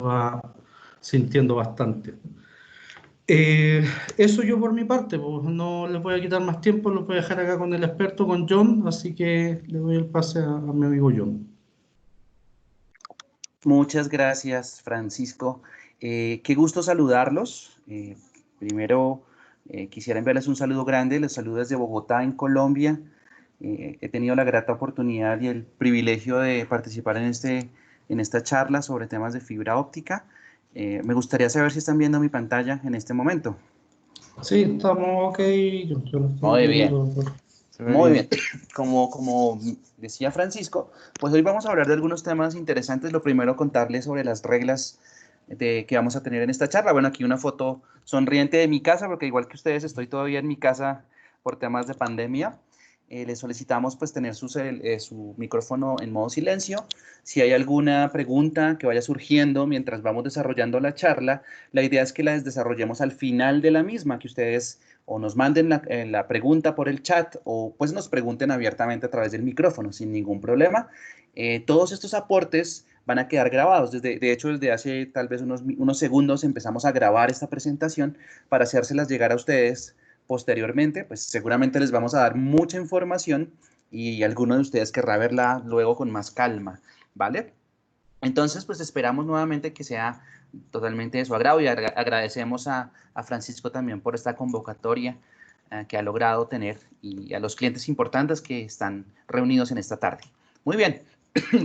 va sintiendo bastante. Eso yo por mi parte, pues no les voy a quitar más tiempo, lo voy a dejar acá con el experto, con John, así que le doy el pase a mi amigo John. Muchas gracias, Francisco. Qué gusto saludarlos. Primero, quisiera enviarles un saludo grande. Les saludo desde Bogotá, en Colombia. He tenido la grata oportunidad y el privilegio de participar en esta charla sobre temas de fibra óptica. Me gustaría saber si están viendo mi pantalla en este momento. Sí, estamos ok, yo lo estoy Muy bien. viendo, se ve Muy bien. bien. Como decía Francisco, pues hoy vamos a hablar de algunos temas interesantes. Lo primero, contarles sobre las reglas que vamos a tener en esta charla. Bueno, aquí una foto sonriente de mi casa, porque igual que ustedes estoy todavía en mi casa por temas de pandemia. Les solicitamos pues tener su micrófono en modo silencio. Si hay alguna pregunta que vaya surgiendo mientras vamos desarrollando la charla, la idea es que la desarrollemos al final de la misma, que ustedes o nos manden la pregunta por el chat o pues nos pregunten abiertamente a través del micrófono sin ningún problema. Todos estos aportes van a quedar grabados. De hecho, desde hace tal vez unos segundos empezamos a grabar esta presentación para hacérselas llegar a ustedes posteriormente. Pues seguramente les vamos a dar mucha información y alguno de ustedes querrá verla luego con más calma, ¿vale? Entonces, pues esperamos nuevamente que sea totalmente de su agrado y agradecemos a Francisco también por esta convocatoria que ha logrado tener y a los clientes importantes que están reunidos en esta tarde. Muy bien,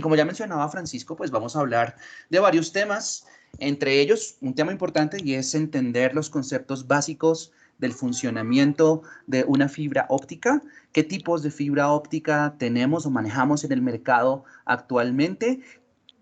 como ya mencionaba Francisco, pues vamos a hablar de varios temas, entre ellos un tema importante y es entender los conceptos básicos del funcionamiento de una fibra óptica, qué tipos de fibra óptica tenemos o manejamos en el mercado actualmente,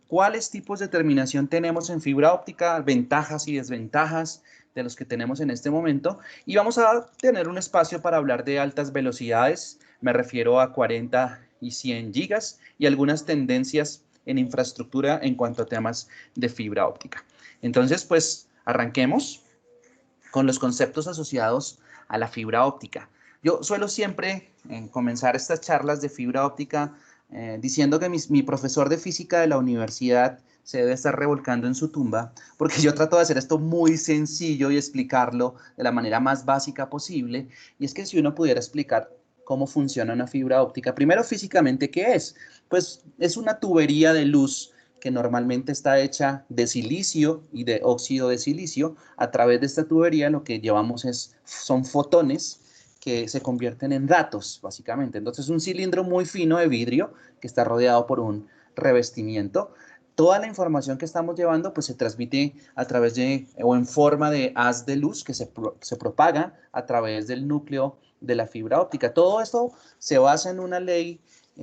cuáles tipos de terminación tenemos en fibra óptica, ventajas y desventajas de los que tenemos en este momento. Y vamos a tener un espacio para hablar de altas velocidades, me refiero a 40 y 100 gigas, y algunas tendencias en infraestructura en cuanto a temas de fibra óptica. Entonces, pues, arranquemos con los conceptos asociados a la fibra óptica. Yo suelo siempre comenzar estas charlas de fibra óptica diciendo que mi profesor de física de la universidad se debe estar revolcando en su tumba, porque yo trato de hacer esto muy sencillo y explicarlo de la manera más básica posible. Y es que si uno pudiera explicar cómo funciona una fibra óptica, primero físicamente, ¿qué es? Pues es una tubería de luz que normalmente está hecha de silicio y de óxido de silicio. A través de esta tubería lo que llevamos son fotones que se convierten en datos, básicamente. Entonces es un cilindro muy fino de vidrio que está rodeado por un revestimiento. Toda la información que estamos llevando pues se transmite a través de o en forma de haz de luz que se propaga a través del núcleo de la fibra óptica. Todo esto se basa en una ley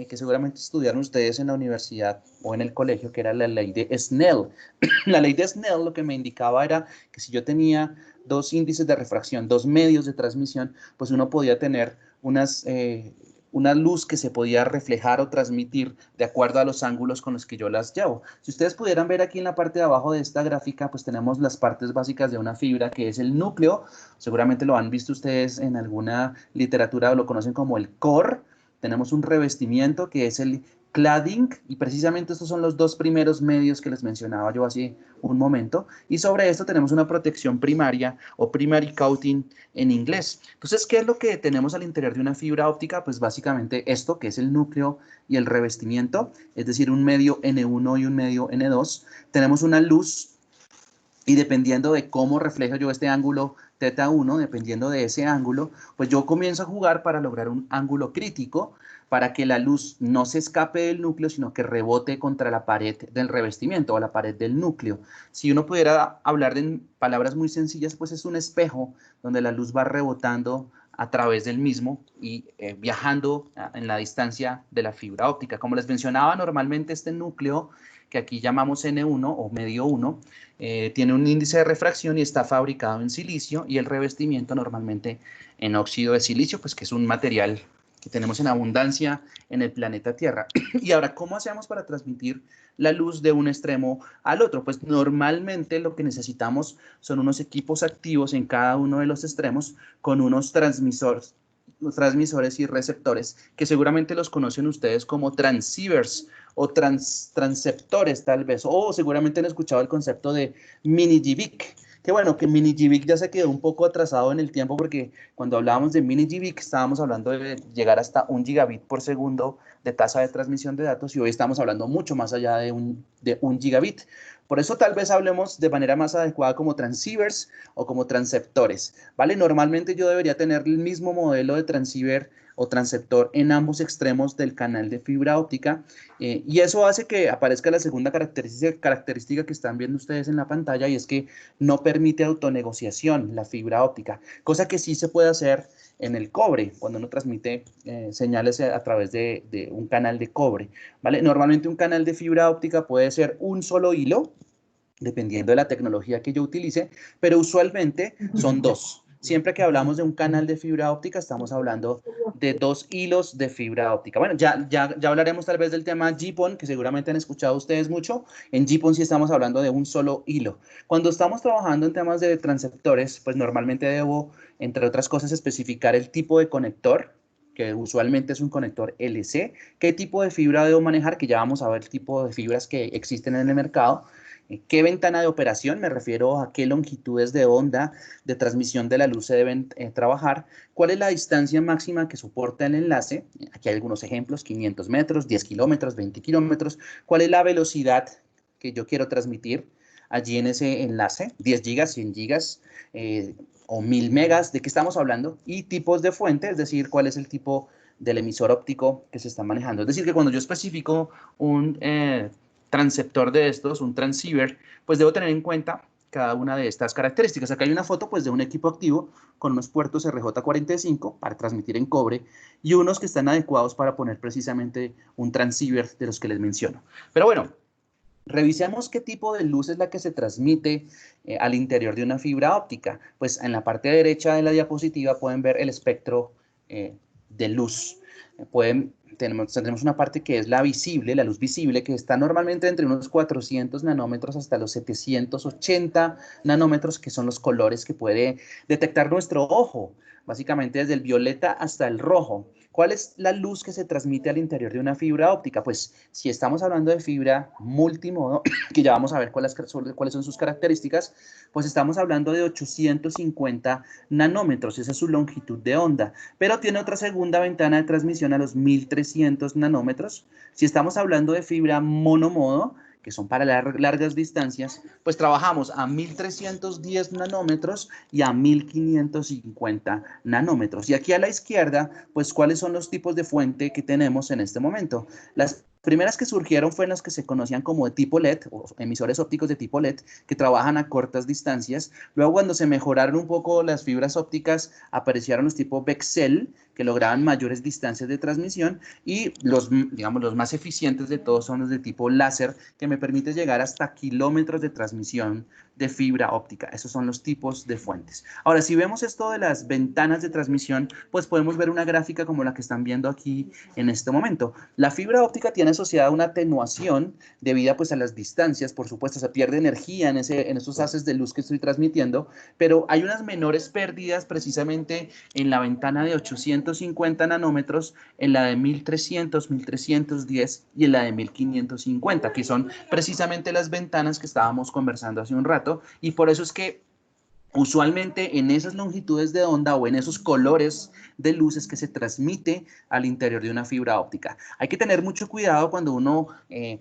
que seguramente estudiaron ustedes en la universidad o en el colegio, que era la ley de Snell. La ley de Snell lo que me indicaba era que si yo tenía dos índices de refracción, dos medios de transmisión, pues uno podía tener una luz que se podía reflejar o transmitir de acuerdo a los ángulos con los que yo las llevo. Si ustedes pudieran ver aquí en la parte de abajo de esta gráfica, pues tenemos las partes básicas de una fibra, que es el núcleo. Seguramente lo han visto ustedes en alguna literatura o lo conocen como el core. Tenemos un revestimiento que es el cladding y precisamente estos son los dos primeros medios que les mencionaba yo hace un momento, y sobre esto tenemos una protección primaria o primary coating en inglés. Entonces, ¿qué es lo que tenemos al interior de una fibra óptica? Pues básicamente esto, que es el núcleo y el revestimiento, es decir, un medio N1 y un medio N2. Tenemos una luz y dependiendo de cómo reflejo yo este ángulo θ1, dependiendo de ese ángulo, pues yo comienzo a jugar para lograr un ángulo crítico para que la luz no se escape del núcleo, sino que rebote contra la pared del revestimiento o la pared del núcleo. Si uno pudiera hablar de palabras muy sencillas, pues es un espejo donde la luz va rebotando a través del mismo y viajando en la distancia de la fibra óptica. Como les mencionaba, normalmente este núcleo, que aquí llamamos N1 o medio 1, tiene un índice de refracción y está fabricado en silicio, y el revestimiento normalmente en óxido de silicio, pues que es un material que tenemos en abundancia en el planeta Tierra. Y ahora, ¿cómo hacemos para transmitir la luz de un extremo al otro? Pues normalmente lo que necesitamos son unos equipos activos en cada uno de los extremos con unos transmisores y receptores que seguramente los conocen ustedes como transceivers o transceptores tal vez, o seguramente han escuchado el concepto de mini GBIC, que bueno, que mini GBIC ya se quedó un poco atrasado en el tiempo porque cuando hablábamos de mini GBIC estábamos hablando de llegar hasta 1 gigabit por segundo de tasa de transmisión de datos y hoy estamos hablando mucho más allá de 1 gigabit. Por eso tal vez hablemos de manera más adecuada como transceivers o como transceptores, ¿vale? Normalmente yo debería tener el mismo modelo de transceiver o transceptor en ambos extremos del canal de fibra óptica y eso hace que aparezca la segunda característica que están viendo ustedes en la pantalla y es que no permite autonegociación la fibra óptica, cosa que sí se puede hacer en el cobre, cuando uno transmite señales a través de un canal de cobre, ¿vale? Normalmente un canal de fibra óptica puede ser un solo hilo, dependiendo de la tecnología que yo utilice, pero usualmente son dos. Siempre que hablamos de un canal de fibra óptica, estamos hablando de 2 hilos de fibra óptica. Bueno, ya hablaremos tal vez del tema GPON, que seguramente han escuchado ustedes mucho. En GPON sí estamos hablando de un solo hilo. Cuando estamos trabajando en temas de transceptores, pues normalmente debo, entre otras cosas, especificar el tipo de conector, que usualmente es un conector LC, qué tipo de fibra debo manejar, que ya vamos a ver el tipo de fibras que existen en el mercado, qué ventana de operación, me refiero a qué longitudes de onda de transmisión de la luz se deben trabajar, cuál es la distancia máxima que soporta el enlace, aquí hay algunos ejemplos, 500 metros, 10 kilómetros, 20 kilómetros, cuál es la velocidad que yo quiero transmitir allí en ese enlace, 10 gigas, 100 gigas, o 1000 megas, ¿de qué estamos hablando? Y tipos de fuente, es decir, cuál es el tipo del emisor óptico que se está manejando. Es decir, que cuando yo especifico un transceptor de estos, un transceiver, pues debo tener en cuenta cada una de estas características. Acá hay una foto pues de un equipo activo con unos puertos RJ45 para transmitir en cobre y unos que están adecuados para poner precisamente un transceiver de los que les menciono. Pero bueno, revisemos qué tipo de luz es la que se transmite al interior de una fibra óptica. Pues en la parte derecha de la diapositiva pueden ver el espectro de luz. Tendremos una parte que es la visible, la luz visible, que está normalmente entre unos 400 nanómetros hasta los 780 nanómetros, que son los colores que puede detectar nuestro ojo, básicamente desde el violeta hasta el rojo. ¿Cuál es la luz que se transmite al interior de una fibra óptica? Pues si estamos hablando de fibra multimodo, que ya vamos a ver cuáles son sus características, pues estamos hablando de 850 nanómetros, esa es su longitud de onda, pero tiene otra segunda ventana de transmisión a los 1300 nanómetros. Si estamos hablando de fibra monomodo, que son para largas distancias, pues trabajamos a 1310 nanómetros y a 1550 nanómetros. Y aquí a la izquierda, pues cuáles son los tipos de fuente que tenemos en este momento. Las primeras que surgieron fueron las que se conocían como de tipo LED, o emisores ópticos de tipo LED, que trabajan a cortas distancias. Luego, cuando se mejoraron un poco las fibras ópticas, aparecieron los tipos Bexel, que lograban mayores distancias de transmisión, y digamos, los más eficientes de todos son los de tipo láser, que me permite llegar hasta kilómetros de transmisión de fibra óptica. Esos son los tipos de fuentes. Ahora, si vemos esto de las ventanas de transmisión, pues podemos ver una gráfica como la que están viendo aquí en este momento. La fibra óptica tiene asociada una atenuación debido pues a las distancias, por supuesto, se pierde energía en esos haces de luz que estoy transmitiendo, pero hay unas menores pérdidas precisamente en la ventana de 850 nanómetros, en la de 1300, 1310 y en la de 1550, que son precisamente las ventanas que estábamos conversando hace un rato, y por eso es que usualmente en esas longitudes de onda o en esos colores de luces que se transmite al interior de una fibra óptica. Hay que tener mucho cuidado cuando uno,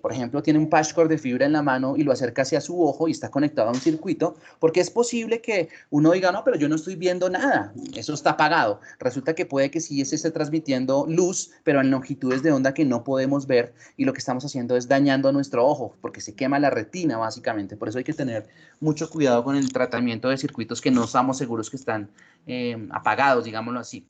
por ejemplo, tiene un patchcord de fibra en la mano y lo acerca hacia su ojo y está conectado a un circuito, porque es posible que uno diga, no, pero yo no estoy viendo nada, eso está apagado. Resulta que puede que sí se esté transmitiendo luz, pero en longitudes de onda que no podemos ver y lo que estamos haciendo es dañando nuestro ojo, porque se quema la retina básicamente. Por eso hay que tener mucho cuidado con el tratamiento de circuitos que no estamos seguros que están apagados, digámoslo así.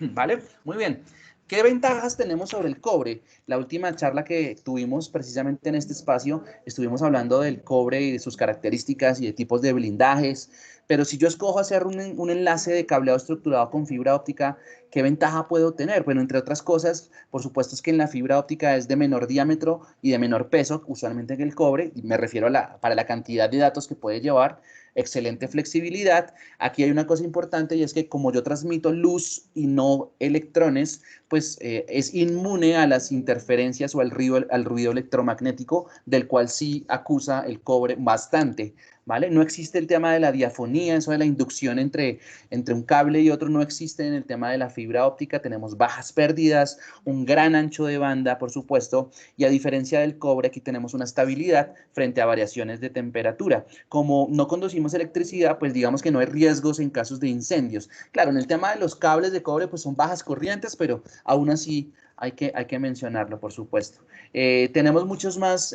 ¿Vale? Muy bien. ¿Qué ventajas tenemos sobre el cobre? La última charla que tuvimos precisamente en este espacio, estuvimos hablando del cobre y de sus características y de tipos de blindajes, pero si yo escojo hacer un enlace de cableado estructurado con fibra óptica, ¿qué ventaja puedo tener? Bueno, entre otras cosas, por supuesto es que en la fibra óptica es de menor diámetro y de menor peso, usualmente que el cobre, y me refiero para la cantidad de datos que puede llevar, excelente flexibilidad. Aquí hay una cosa importante y es que como yo transmito luz y no electrones, pues es inmune a las interferencias o al ruido electromagnético, del cual sí acusa el cobre bastante, ¿vale? No existe el tema de la diafonía, eso de la inducción entre un cable y otro no existe en el tema de la fibra óptica. Tenemos bajas pérdidas, un gran ancho de banda, por supuesto, y a diferencia del cobre, aquí tenemos una estabilidad frente a variaciones de temperatura. Como no conducimos electricidad, pues digamos que no hay riesgos en casos de incendios. Claro, en el tema de los cables de cobre, pues son bajas corrientes, pero aún así hay que mencionarlo, por supuesto. Tenemos muchos más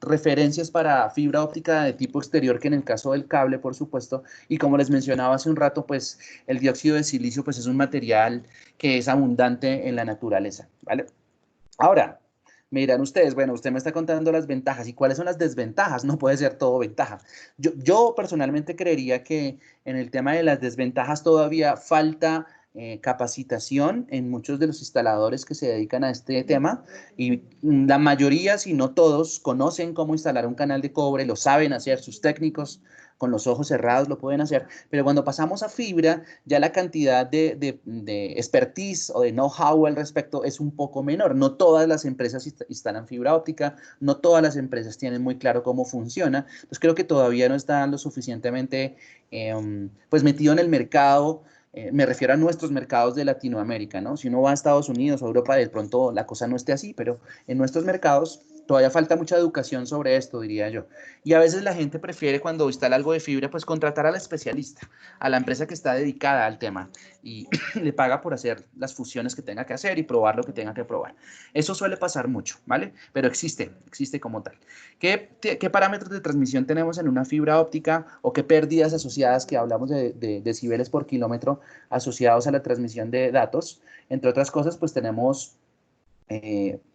referencias para fibra óptica de tipo exterior que en el caso del cable, por supuesto. Y como les mencionaba hace un rato, pues el dióxido de silicio pues, es un material que es abundante en la naturaleza, ¿vale? Ahora, me dirán ustedes, bueno, usted me está contando las ventajas. ¿Y cuáles son las desventajas? No puede ser todo ventaja. Yo personalmente creería que en el tema de las desventajas todavía falta capacitación en muchos de los instaladores que se dedican a este tema y la mayoría, si no todos, conocen cómo instalar un canal de cobre, lo saben hacer, sus técnicos con los ojos cerrados lo pueden hacer, pero cuando pasamos a fibra, ya la cantidad de expertise o de know-how al respecto es un poco menor. No todas las empresas instalan fibra óptica, no todas las empresas tienen muy claro cómo funciona. Entonces creo que todavía no está lo suficientemente pues metido en el mercado. Me refiero a nuestros mercados de Latinoamérica, ¿no? Si uno va a Estados Unidos o Europa, de pronto la cosa no esté así, pero en nuestros mercados todavía falta mucha educación sobre esto, diría yo. Y a veces la gente prefiere cuando instala algo de fibra, pues contratar al especialista, a la empresa que está dedicada al tema y le paga por hacer las fusiones que tenga que hacer y probar lo que tenga que probar. Eso suele pasar mucho, ¿vale? Pero existe como tal. ¿Qué parámetros de transmisión tenemos en una fibra óptica o qué pérdidas asociadas, que hablamos de decibeles por kilómetro asociados a la transmisión de datos? Entre otras cosas, pues tenemos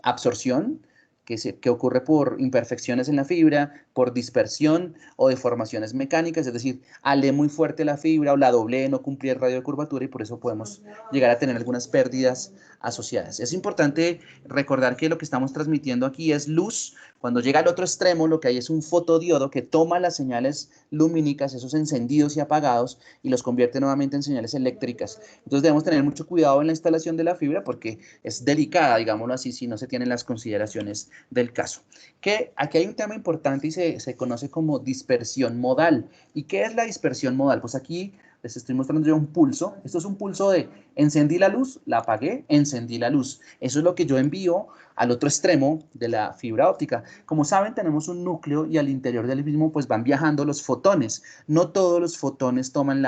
absorción, que ocurre por imperfecciones en la fibra, por dispersión o deformaciones mecánicas, es decir, alé muy fuerte la fibra o la doblé, no cumplí el radio de curvatura y por eso podemos llegar a tener algunas pérdidas asociadas. Es importante recordar que lo que estamos transmitiendo aquí es luz. Cuando llega al otro extremo, lo que hay es un fotodiodo que toma las señales lumínicas, esos encendidos y apagados, y los convierte nuevamente en señales eléctricas. Entonces debemos tener mucho cuidado en la instalación de la fibra porque es delicada, digámoslo así, si no se tienen las consideraciones del caso. Que aquí hay un tema importante y se conoce como dispersión modal. ¿Y qué es la dispersión modal? Pues aquí les estoy mostrando yo un pulso. Esto es un pulso de encendí la luz, la apagué, encendí la luz. Eso es lo que yo envío al otro extremo de la fibra óptica. Como saben, tenemos un núcleo y al interior del mismo pues van viajando los fotones. No todos los fotones toman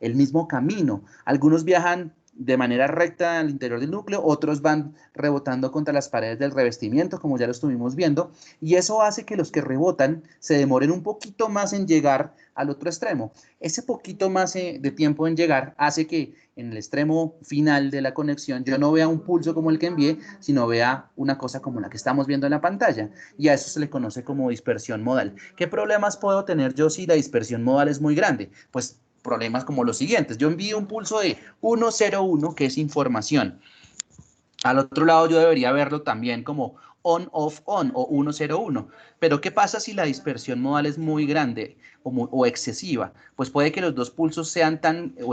el mismo camino. Algunos viajan de manera recta al interior del núcleo, otros van rebotando contra las paredes del revestimiento, como ya lo estuvimos viendo, y eso hace que los que rebotan se demoren un poquito más en llegar al otro extremo. Ese poquito más de tiempo en llegar hace que en el extremo final de la conexión yo no vea un pulso como el que envié, sino vea una cosa como la que estamos viendo en la pantalla, y a eso se le conoce como dispersión modal. ¿Qué problemas puedo tener yo si la dispersión modal es muy grande? Pues problemas como los siguientes. Yo envío un pulso de 101, que es información. Al otro lado yo debería verlo también como on-off-on o 101. Pero ¿qué pasa si la dispersión modal es muy grande o excesiva? Pues puede que los dos pulsos sean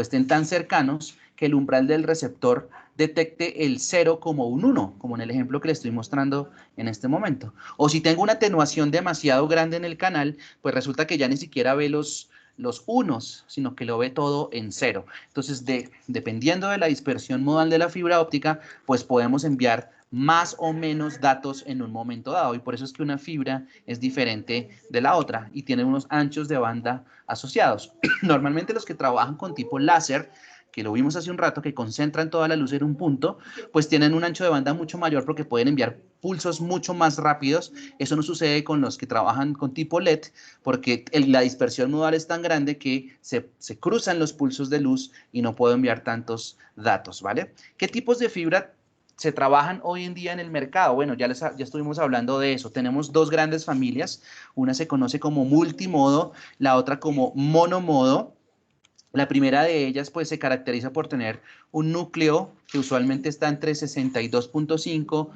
estén tan cercanos que el umbral del receptor detecte el 0 como un 1, como en el ejemplo que le estoy mostrando en este momento. O si tengo una atenuación demasiado grande en el canal, pues resulta que ya ni siquiera ve los unos, sino que lo ve todo en 0. Entonces, dependiendo de la dispersión modal de la fibra óptica, pues podemos enviar más o menos datos en un momento dado. Y por eso es que una fibra es diferente de la otra y tiene unos anchos de banda asociados. Normalmente los que trabajan con tipo láser, que lo vimos hace un rato, que concentran toda la luz en un punto, pues tienen un ancho de banda mucho mayor porque pueden enviar pulsos mucho más rápidos. Eso no sucede con los que trabajan con tipo LED, porque la dispersión modal es tan grande que se cruzan los pulsos de luz y no puedo enviar tantos datos, ¿vale? ¿Qué tipos de fibra se trabajan hoy en día en el mercado? Bueno, ya estuvimos hablando de eso. Tenemos dos grandes familias. Una se conoce como multimodo, la otra como monomodo. La primera de ellas pues se caracteriza por tener un núcleo que usualmente está entre 62.5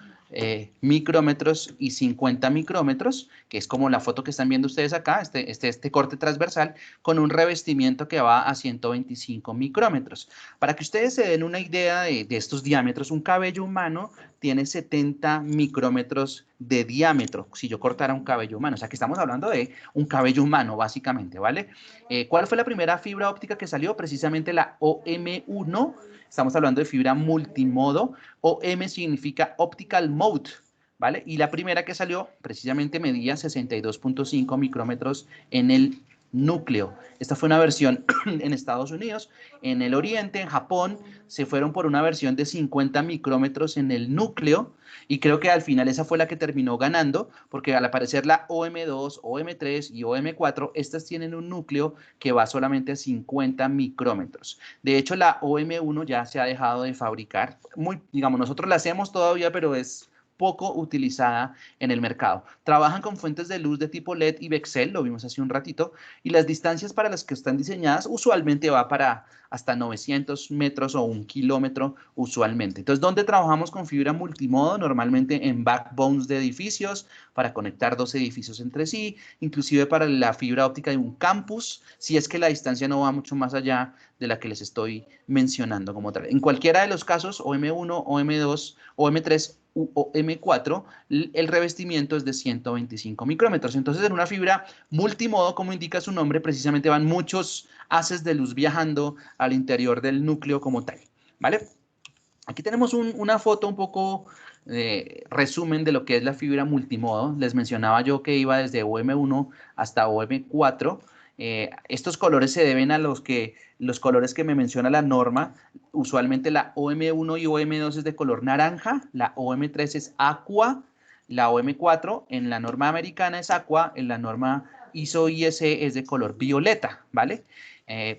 micrómetros y 50 micrómetros, que es como la foto que están viendo ustedes acá, este corte transversal, con un revestimiento que va a 125 micrómetros. Para que ustedes se den una idea de estos diámetros, un cabello humano tiene 70 micrómetros de diámetro, si yo cortara un cabello humano. O sea, que estamos hablando de un cabello humano, básicamente, ¿vale? ¿Cuál fue la primera fibra óptica que salió? Precisamente la OM1. Estamos hablando de fibra multimodo. OM significa Optical Mode, ¿vale? Y la primera que salió precisamente medía 62.5 micrómetros en el núcleo. Esta fue una versión en Estados Unidos. En el Oriente, en Japón, se fueron por una versión de 50 micrómetros en el núcleo, y creo que al final esa fue la que terminó ganando, porque al aparecer la OM2, OM3 y OM4, estas tienen un núcleo que va solamente a 50 micrómetros. De hecho, la OM1 ya se ha dejado de fabricar. Digamos, nosotros la hacemos todavía, pero es poco utilizada en el mercado. Trabajan con fuentes de luz de tipo LED y Bexel, lo vimos hace un ratito, y las distancias para las que están diseñadas usualmente va para hasta 900 metros o 1 kilómetro usualmente. Entonces, ¿dónde trabajamos con fibra multimodo? Normalmente en backbones de edificios, para conectar dos edificios entre sí, inclusive para la fibra óptica de un campus, si es que la distancia no va mucho más allá de la que les estoy mencionando como tal. En cualquiera de los casos, OM1, OM2, OM3 o M4, el revestimiento es de 125 micrómetros. Entonces, en una fibra multimodo, como indica su nombre, precisamente van muchos haces de luz viajando al interior del núcleo como tal, ¿vale? Aquí tenemos una foto un poco resumen de lo que es la fibra multimodo. Les mencionaba yo que iba desde OM1 hasta OM4. Estos colores se deben a los colores que me menciona la norma. Usualmente la OM1 y OM2 es de color naranja, la OM3 es aqua, la OM4 en la norma americana es aqua, en la norma ISO-IEC es de color violeta, ¿vale?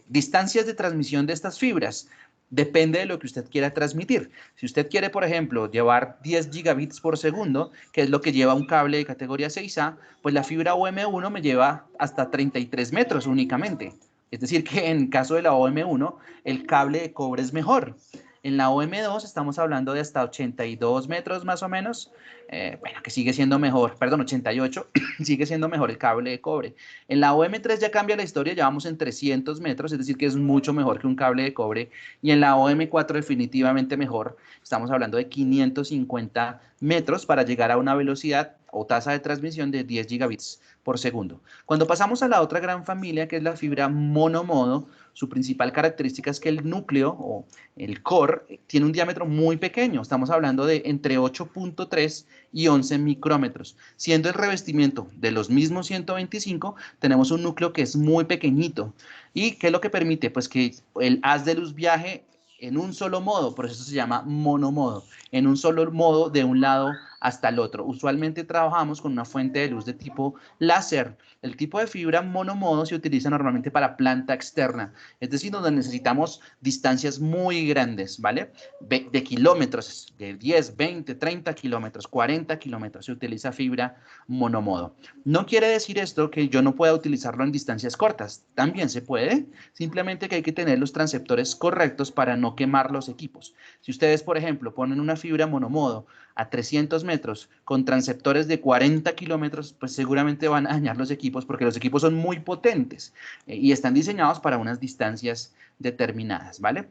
Distancias de transmisión de estas fibras. Depende de lo que usted quiera transmitir. Si usted quiere, por ejemplo, llevar 10 gigabits por segundo, que es lo que lleva un cable de categoría 6A, pues la fibra OM1 me lleva hasta 33 metros únicamente. Es decir, que en caso de la OM1, el cable de cobre es mejor. En la OM2 estamos hablando de hasta 82 metros más o menos, bueno, que sigue siendo mejor, perdón, 88, sigue siendo mejor el cable de cobre. En la OM3 ya cambia la historia, ya vamos en 300 metros, es decir, que es mucho mejor que un cable de cobre. Y en la OM4 definitivamente mejor, estamos hablando de 550 metros para llegar a una velocidad o tasa de transmisión de 10 gigabits por segundo. Cuando pasamos a la otra gran familia, que es la fibra monomodo, su principal característica es que el núcleo o el core tiene un diámetro muy pequeño. Estamos hablando de entre 8.3 y 11 micrómetros. Siendo el revestimiento de los mismos 125, tenemos un núcleo que es muy pequeñito. ¿Y qué es lo que permite? Pues que el haz de luz viaje en un solo modo, por eso se llama monomodo, en un solo modo de un lado hasta el otro. Usualmente trabajamos con una fuente de luz de tipo láser. El tipo de fibra monomodo se utiliza normalmente para planta externa, es decir, donde necesitamos distancias muy grandes, ¿vale? De kilómetros, de 10, 20, 30 kilómetros, 40 kilómetros, se utiliza fibra monomodo. No quiere decir esto que yo no pueda utilizarlo en distancias cortas, también se puede, simplemente que hay que tener los transceptores correctos para no quemar los equipos. Si ustedes, por ejemplo, ponen una fibra monomodo a 300 metros con transceptores de 40 kilómetros, pues seguramente van a dañar los equipos porque los equipos son muy potentes y están diseñados para unas distancias determinadas, ¿vale?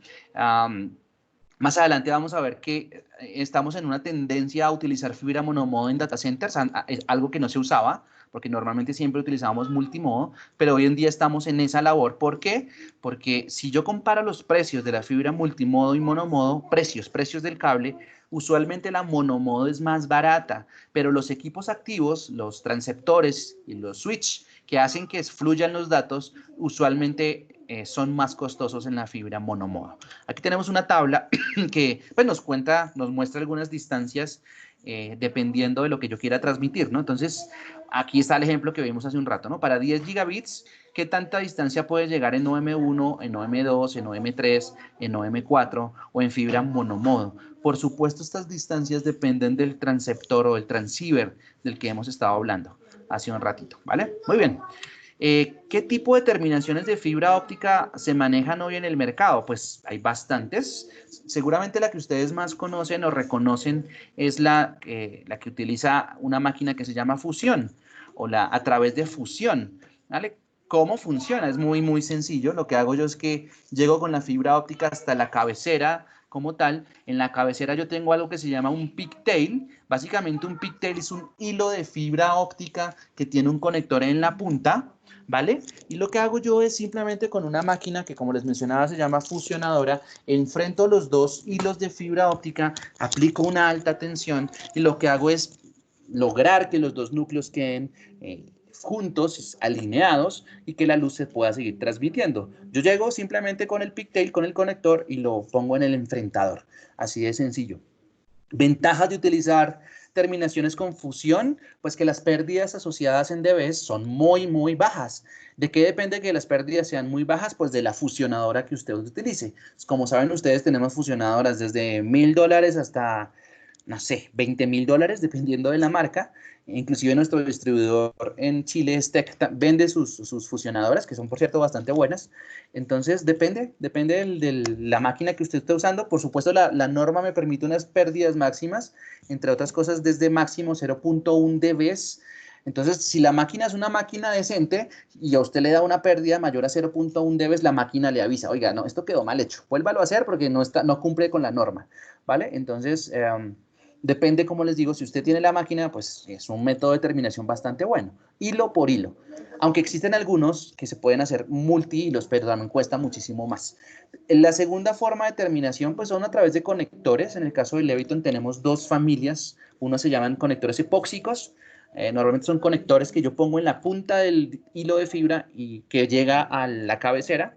Más adelante vamos a ver que estamos en una tendencia a utilizar fibra monomodo en data centers, es algo que no se usaba, porque normalmente siempre utilizábamos multimodo, pero hoy en día estamos en esa labor. ¿Por qué? Porque si yo comparo los precios de la fibra multimodo y monomodo, precios del cable, usualmente la monomodo es más barata, pero los equipos activos, los transceptores y los switch que hacen que fluyan los datos, usualmente son más costosos en la fibra monomodo. Aquí tenemos una tabla que pues, nos muestra algunas distancias dependiendo de lo que yo quiera transmitir, ¿no? Entonces, aquí está el ejemplo que vimos hace un rato, ¿no? Para 10 gigabits, ¿qué tanta distancia puede llegar en OM1, en OM2, en OM3, en OM4 o en fibra monomodo? Por supuesto, estas distancias dependen del transceptor o del transceiver del que hemos estado hablando hace un ratito, ¿vale? Muy bien. ¿Qué tipo de terminaciones de fibra óptica se manejan hoy en el mercado? Pues hay bastantes. Seguramente la que ustedes más conocen o reconocen es la que utiliza una máquina que se llama fusión o a través de fusión, ¿vale? ¿Cómo funciona? Es muy, muy sencillo. Lo que hago yo es que llego con la fibra óptica hasta la cabecera como tal. En la cabecera yo tengo algo que se llama un pigtail. Básicamente un pigtail es un hilo de fibra óptica que tiene un conector en la punta, ¿vale? Y lo que hago yo es simplemente con una máquina que, como les mencionaba, se llama fusionadora, enfrento los dos hilos de fibra óptica, aplico una alta tensión y lo que hago es lograr que los dos núcleos queden juntos, alineados y que la luz se pueda seguir transmitiendo. Yo llego simplemente con el pigtail, con el conector y lo pongo en el enfrentador. Así de sencillo. Ventajas de utilizar terminaciones con fusión, pues que las pérdidas asociadas en dBs son muy, muy bajas. ¿De qué depende que las pérdidas sean muy bajas? Pues de la fusionadora que usted utilice. Como saben ustedes, tenemos fusionadoras desde $1000 hasta, no sé, $20,000, dependiendo de la marca. Inclusive nuestro distribuidor en Chile, Stec, vende sus fusionadoras, que son, por cierto, bastante buenas. Entonces, depende de la máquina que usted esté usando. Por supuesto, la norma me permite unas pérdidas máximas, entre otras cosas, desde máximo 0.1 dBs. Entonces, si la máquina es una máquina decente y a usted le da una pérdida mayor a 0.1 dBs, la máquina le avisa, oiga, no, esto quedó mal hecho, vuélvalo a hacer porque no cumple con la norma, ¿vale? Entonces, depende, como les digo, si usted tiene la máquina, pues es un método de terminación bastante bueno, hilo por hilo. Aunque existen algunos que se pueden hacer multi-hilos, pero también cuesta muchísimo más. La segunda forma de terminación, pues son a través de conectores. En el caso de Leviton tenemos dos familias. Uno se llaman conectores epóxicos. Normalmente son conectores que yo pongo en la punta del hilo de fibra y que llega a la cabecera.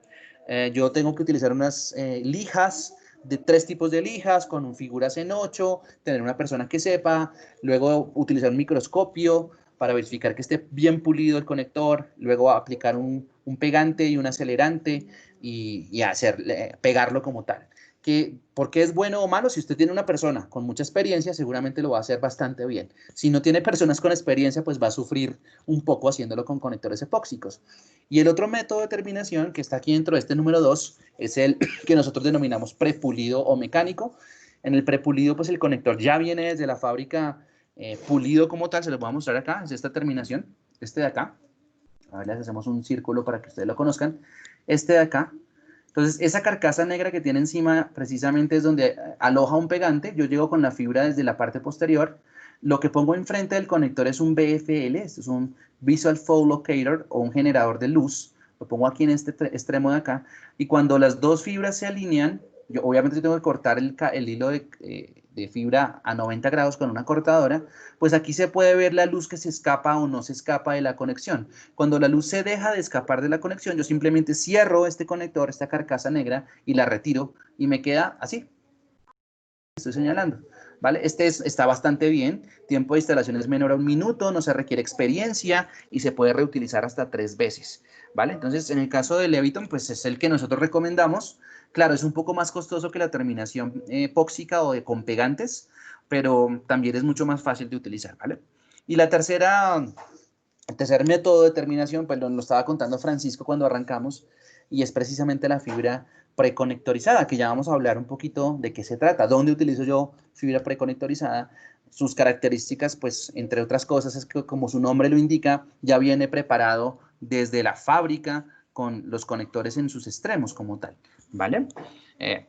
Yo tengo que utilizar unas lijas de 3 tipos de lijas con figuras en 8, tener una persona que sepa, luego utilizar un microscopio para verificar que esté bien pulido el conector, luego aplicar un pegante y un acelerante y pegarlo como tal. ¿Por qué es bueno o malo? Si usted tiene una persona con mucha experiencia, seguramente lo va a hacer bastante bien. Si no tiene personas con experiencia, pues va a sufrir un poco haciéndolo con conectores epóxicos. Y el otro método de terminación que está aquí dentro de este número 2 es el que nosotros denominamos prepulido o mecánico. En el prepulido, pues el conector ya viene desde la fábrica pulido como tal. Se lo voy a mostrar acá, es esta terminación, este de acá. A ver, les hacemos un círculo para que ustedes lo conozcan. Este de acá. Entonces, esa carcasa negra que tiene encima precisamente es donde aloja un pegante. Yo llego con la fibra desde la parte posterior. Lo que pongo enfrente del conector es un BFL, esto es un Visual Flow Locator o un generador de luz. Lo pongo aquí en este extremo de acá. Y cuando las dos fibras se alinean, obviamente yo tengo que cortar el hilo de fibra a 90 grados con una cortadora, pues aquí se puede ver la luz que se escapa o no se escapa de la conexión. Cuando la luz se deja de escapar de la conexión, yo simplemente cierro este conector, esta carcasa negra, y la retiro y me queda así. Estoy señalando, ¿vale? Está bastante bien, tiempo de instalación es menor a 1 minuto, no se requiere experiencia y se puede reutilizar hasta 3 veces, ¿vale? Entonces, en el caso de Leviton, pues es el que nosotros recomendamos. Claro, es un poco más costoso que la terminación epóxica o con pegantes, pero también es mucho más fácil de utilizar, ¿vale? Y el tercer método de terminación, pues lo estaba contando Francisco cuando arrancamos, y es precisamente la fibra preconectorizada, que ya vamos a hablar un poquito de qué se trata. ¿Dónde utilizo yo fibra preconectorizada? Sus características, pues, entre otras cosas, es que, como su nombre lo indica, ya viene preparado desde la fábrica con los conectores en sus extremos como tal, ¿vale?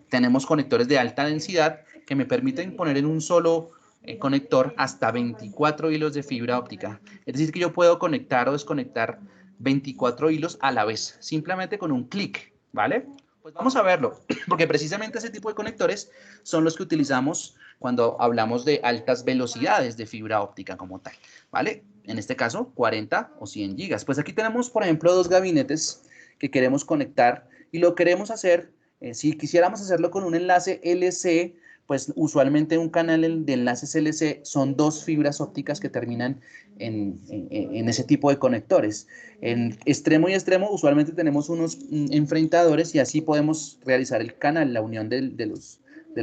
Tenemos conectores de alta densidad que me permiten poner en un solo conector hasta 24 hilos de fibra óptica. Es decir, que yo puedo conectar o desconectar 24 hilos a la vez, simplemente con un clic, ¿vale? Pues vamos a verlo, porque precisamente ese tipo de conectores son los que utilizamos cuando hablamos de altas velocidades de fibra óptica como tal, ¿vale? En este caso, 40 o 100 gigas. Pues aquí tenemos, por ejemplo, dos gabinetes que queremos conectar y lo queremos hacer, si quisiéramos hacerlo con un enlace LC, pues usualmente un canal de enlaces LC son dos fibras ópticas que terminan en ese tipo de conectores. En extremo y extremo usualmente tenemos unos enfrentadores y así podemos realizar el canal, la unión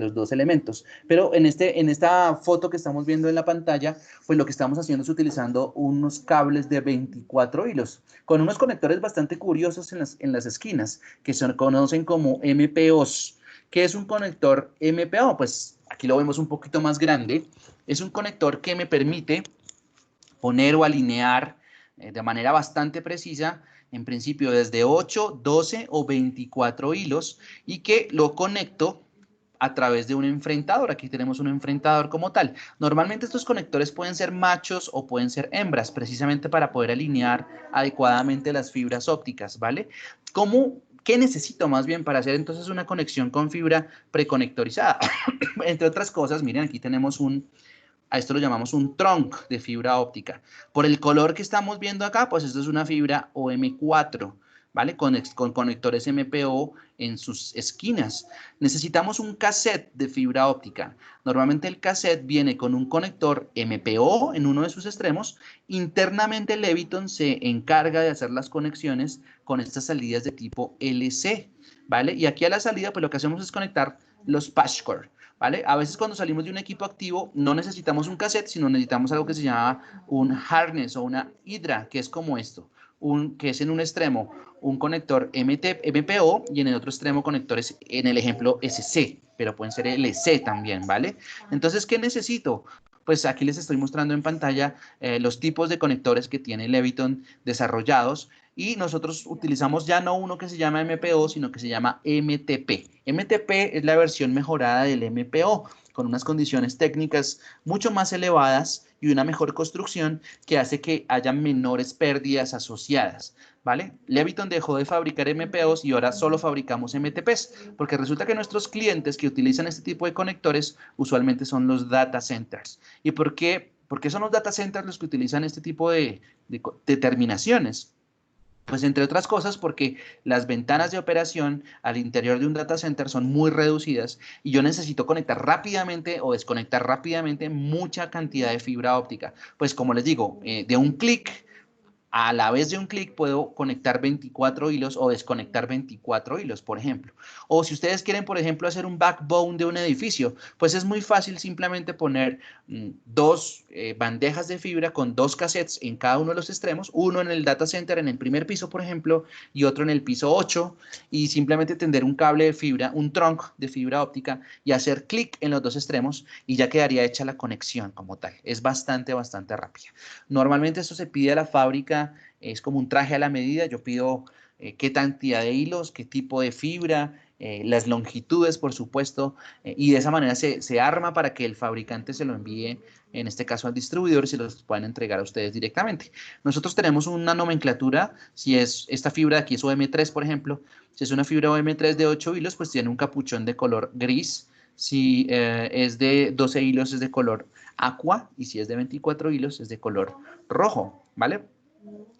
los dos elementos. Pero en esta foto que estamos viendo en la pantalla, pues lo que estamos haciendo es utilizando unos cables de 24 hilos, con unos conectores bastante curiosos en las esquinas, que se conocen como MPOs. ¿Qué es un conector MPO? Pues aquí lo vemos un poquito más grande. Es un conector que me permite poner o alinear de manera bastante precisa, en principio desde 8, 12 o 24 hilos, y que lo conecto a través de un enfrentador. Aquí tenemos un enfrentador como tal. Normalmente estos conectores pueden ser machos o pueden ser hembras, precisamente para poder alinear adecuadamente las fibras ópticas, ¿vale? ¿Qué necesito más bien para hacer entonces una conexión con fibra preconectorizada? Entre otras cosas, miren, aquí tenemos a esto lo llamamos un trunk de fibra óptica. Por el color que estamos viendo acá, pues esto es una fibra OM4, ¿vale? Con conectores MPO en sus esquinas. Necesitamos un cassette de fibra óptica. Normalmente el cassette viene con un conector MPO en uno de sus extremos. Internamente Leviton se encarga de hacer las conexiones con estas salidas de tipo LC, ¿vale? Y aquí a la salida, pues lo que hacemos es conectar los patch cord, ¿vale? A veces cuando salimos de un equipo activo no necesitamos un cassette, sino necesitamos algo que se llama un harness o una hidra, que es como esto, que es en un extremo un conector MPO y en el otro extremo conectores, en el ejemplo SC, pero pueden ser LC también, ¿vale? Entonces, ¿qué necesito? Pues aquí les estoy mostrando en pantalla los tipos de conectores que tiene Leviton desarrollados, y nosotros utilizamos ya no uno que se llama MPO, sino que se llama MTP. MTP es la versión mejorada del MPO, con unas condiciones técnicas mucho más elevadas y una mejor construcción que hace que haya menores pérdidas asociadas, ¿vale? Leviton dejó de fabricar MPOs y ahora solo fabricamos MTPs, porque resulta que nuestros clientes que utilizan este tipo de conectores usualmente son los data centers. ¿Y por qué? Porque son los data centers los que utilizan este tipo de terminaciones. Pues entre otras cosas porque las ventanas de operación al interior de un data center son muy reducidas y yo necesito conectar rápidamente o desconectar rápidamente mucha cantidad de fibra óptica. Pues como les digo, de un clic, a la vez de un clic puedo conectar 24 hilos o desconectar 24 hilos, por ejemplo. O si ustedes quieren, por ejemplo, hacer un backbone de un edificio, pues es muy fácil simplemente poner dos bandejas de fibra con dos cassettes en cada uno de los extremos, uno en el data center en el primer piso, por ejemplo, y otro en el piso 8, y simplemente tender un cable de fibra, un trunk de fibra óptica y hacer clic en los dos extremos y ya quedaría hecha la conexión como tal. Es bastante rápida. Normalmente esto se pide a la fábrica, es como un traje a la medida. Yo pido qué cantidad de hilos, qué tipo de fibra, las longitudes, por supuesto, y de esa manera se arma para que el fabricante se lo envíe, en este caso al distribuidor, y se los puedan entregar a ustedes directamente. Nosotros tenemos una nomenclatura, si es esta fibra de aquí es OM3, por ejemplo, si es una fibra OM3 de 8 hilos, pues tiene un capuchón de color gris. Si es de 12 hilos es de color aqua, y si es de 24 hilos es de color rojo, ¿vale?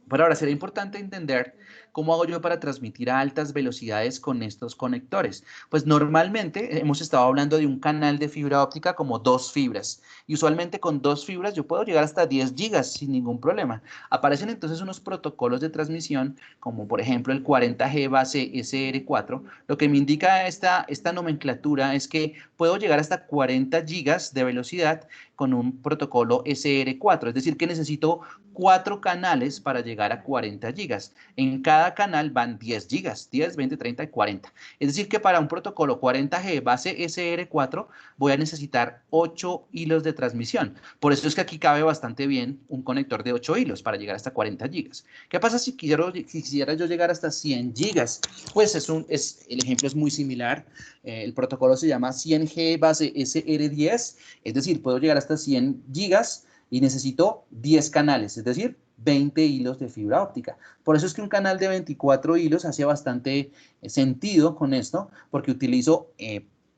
Pero ahora será importante entender cómo hago yo para transmitir a altas velocidades con estos conectores. Pues normalmente hemos estado hablando de un canal de fibra óptica como dos fibras. Y usualmente con dos fibras yo puedo llegar hasta 10 gigas sin ningún problema. Aparecen entonces unos protocolos de transmisión, como por ejemplo el 40G base SR4. Lo que me indica esta nomenclatura es que puedo llegar hasta 40 gigas de velocidad con un protocolo SR4. Es decir, que necesito 4 canales para llegar a 40 gigas. En cada canal van 10 gigas, 10, 20, 30 y 40. Es decir, que para un protocolo 40G base SR4 voy a necesitar 8 hilos de transmisión. Por eso es que aquí cabe bastante bien un conector de 8 hilos para llegar hasta 40 gigas. ¿Qué pasa si quisiera yo llegar hasta 100 gigas? Pues el ejemplo es muy similar. El protocolo se llama 100G base SR10, es decir, puedo llegar hasta 100 gigas y necesito 10 canales, es decir, 20 hilos de fibra óptica. Por eso es que un canal de 24 hilos hace bastante sentido con esto, porque utilizo,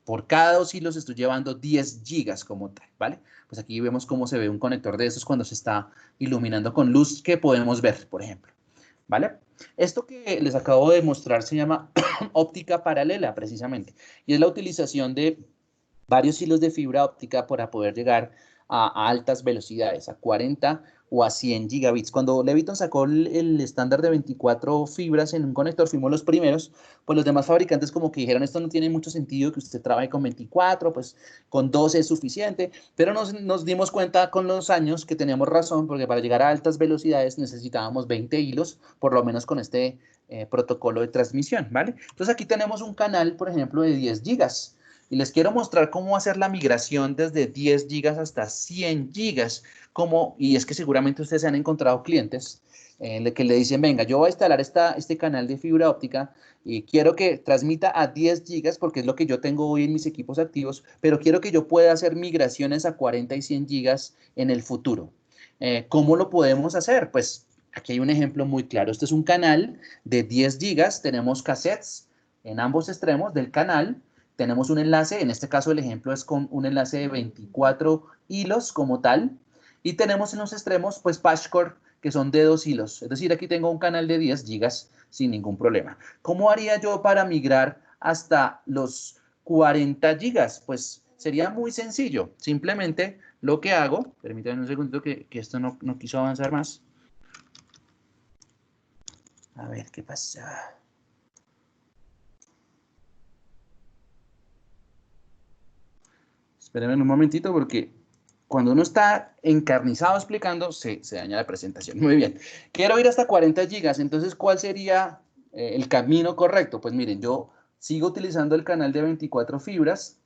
por cada 2 hilos estoy llevando 10 gigas como tal, ¿vale? Pues aquí vemos cómo se ve un conector de esos cuando se está iluminando con luz que podemos ver, por ejemplo, ¿vale? Esto que les acabo de mostrar se llama óptica paralela, precisamente, y es la utilización de varios hilos de fibra óptica para poder llegar a altas velocidades, a 40 o a 100 gigabits. Cuando Leviton sacó el estándar de 24 fibras en un conector, fuimos los primeros, pues los demás fabricantes como que dijeron, esto no tiene mucho sentido que usted trabaje con 24, pues con 12 es suficiente, pero nos dimos cuenta con los años que teníamos razón, porque para llegar a altas velocidades necesitábamos 20 hilos, por lo menos con este protocolo de transmisión, ¿vale? Entonces aquí tenemos un canal, por ejemplo, de 10 gigas. Y les quiero mostrar cómo hacer la migración desde 10 gigas hasta 100 gigas. Y es que seguramente ustedes se han encontrado clientes que le dicen, venga, yo voy a instalar este canal de fibra óptica y quiero que transmita a 10 gigas porque es lo que yo tengo hoy en mis equipos activos, pero quiero que yo pueda hacer migraciones a 40 y 100 gigas en el futuro. ¿Cómo lo podemos hacer? Pues aquí hay un ejemplo muy claro. Este es un canal de 10 gigas, tenemos cassettes en ambos extremos del canal, tenemos un enlace, en este caso el ejemplo es con un enlace de 24 hilos como tal, y tenemos en los extremos pues patchcord que son de 2 hilos, es decir, aquí tengo un canal de 10 gigas sin ningún problema. ¿Cómo haría yo para migrar hasta los 40 gigas? Pues sería muy sencillo, simplemente lo que hago, permítanme un segundito que esto no quiso avanzar más. A ver, ¿qué pasa? Espérenme un momentito porque cuando uno está encarnizado explicando, se daña la presentación. Muy bien. Quiero ir hasta 40 gigas, entonces, ¿cuál sería el camino correcto? Pues miren, yo sigo utilizando el canal de 24 fibras.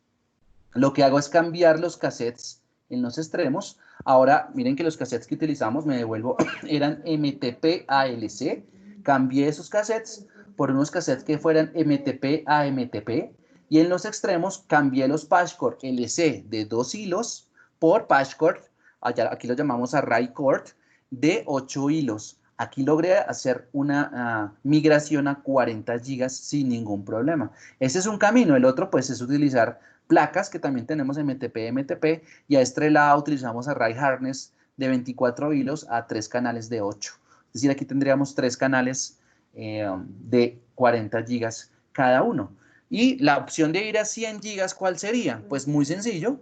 Lo que hago es cambiar los cassettes en los extremos. Ahora, miren que los cassettes que utilizamos, me devuelvo, eran MTP ALC. Cambié esos cassettes por unos cassettes que fueran MTP a MTP. Y en los extremos cambié los patchcord LC de 2 hilos por patchcord, aquí lo llamamos array cord, de 8 hilos. Aquí logré hacer una migración a 40 gigas sin ningún problema. Ese es un camino. El otro, pues, es utilizar placas que también tenemos en MTP, y a este lado utilizamos array harness de 24 hilos a 3 canales de 8. Es decir, aquí tendríamos 3 canales de 40 gigas cada uno. Y la opción de ir a 100 gigas, ¿cuál sería? Pues muy sencillo.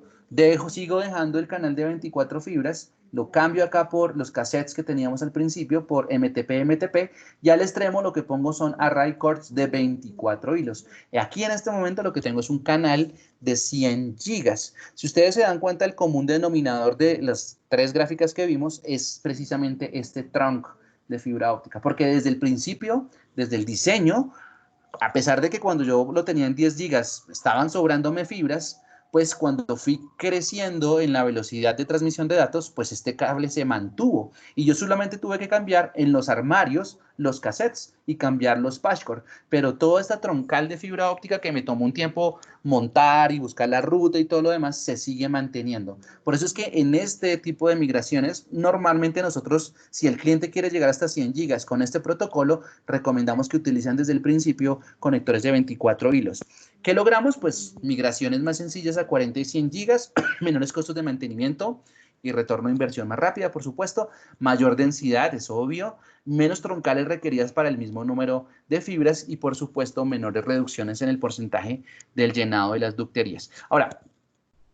Sigo dejando el canal de 24 fibras, lo cambio acá por los cassettes que teníamos al principio por MTP, y al extremo lo que pongo son array cords de 24 hilos. Aquí en este momento lo que tengo es un canal de 100 gigas. Si ustedes se dan cuenta, el común denominador de las 3 gráficas que vimos es precisamente este trunk de fibra óptica, porque desde el principio, desde el diseño, a pesar de que cuando yo lo tenía en 10 gigas estaban sobrándome fibras, pues cuando fui creciendo en la velocidad de transmisión de datos, pues este cable se mantuvo y yo solamente tuve que cambiar en los armarios los cassettes y cambiar los patchcord, pero toda esta troncal de fibra óptica que me tomó un tiempo montar y buscar la ruta y todo lo demás se sigue manteniendo. Por eso es que en este tipo de migraciones, normalmente nosotros, si el cliente quiere llegar hasta 100 gigas con este protocolo, recomendamos que utilicen desde el principio conectores de 24 hilos. ¿Qué logramos? Pues migraciones más sencillas a 40 y 100 gigas, menores costos de mantenimiento y retorno de inversión más rápida, por supuesto, mayor densidad, es obvio, menos troncales requeridas para el mismo número de fibras y, por supuesto, menores reducciones en el porcentaje del llenado de las ducterías. Ahora,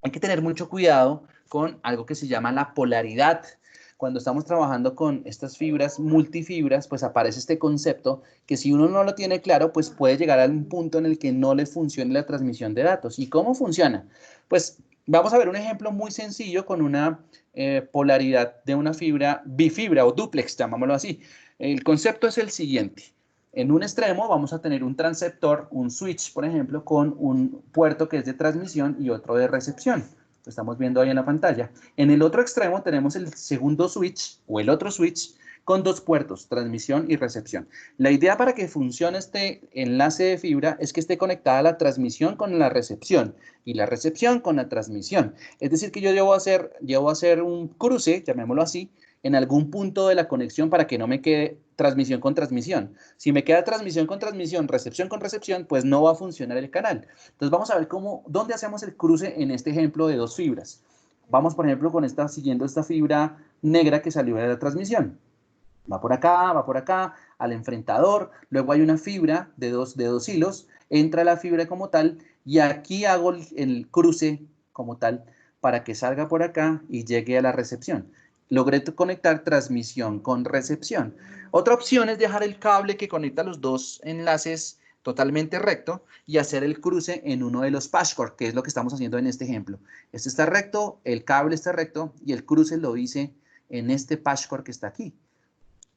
hay que tener mucho cuidado con algo que se llama la polaridad. Cuando estamos trabajando con estas fibras multifibras, pues aparece este concepto que si uno no lo tiene claro, pues puede llegar a un punto en el que no le funcione la transmisión de datos. ¿Y cómo funciona? Pues vamos a ver un ejemplo muy sencillo con una polaridad de una fibra bifibra o dúplex, llamámoslo así. El concepto es el siguiente. En un extremo vamos a tener un transceptor, un switch, por ejemplo, con un puerto que es de transmisión y otro de recepción. Lo estamos viendo ahí en la pantalla. En el otro extremo tenemos el segundo switch o el otro switch con 2 puertos, transmisión y recepción. La idea para que funcione este enlace de fibra es que esté conectada la transmisión con la recepción y la recepción con la transmisión. Es decir, que yo debo hacer un cruce, llamémoslo así, en algún punto de la conexión para que no me quede transmisión con transmisión. Si me queda transmisión con transmisión, recepción con recepción, pues no va a funcionar el canal. Entonces vamos a ver dónde hacemos el cruce en este ejemplo de 2 fibras. Vamos, por ejemplo, siguiendo esta fibra negra que salió de la transmisión. Va por acá, al enfrentador, luego hay una fibra de dos hilos, entra la fibra como tal, y aquí hago el cruce como tal para que salga por acá y llegue a la recepción. logré conectar transmisión con recepción. Otra opción es dejar el cable que conecta los dos enlaces totalmente recto y hacer el cruce en uno de los patchcord, que es lo que estamos haciendo en este ejemplo. Este está recto, el cable está recto y el cruce lo hice en este patchcord que está aquí.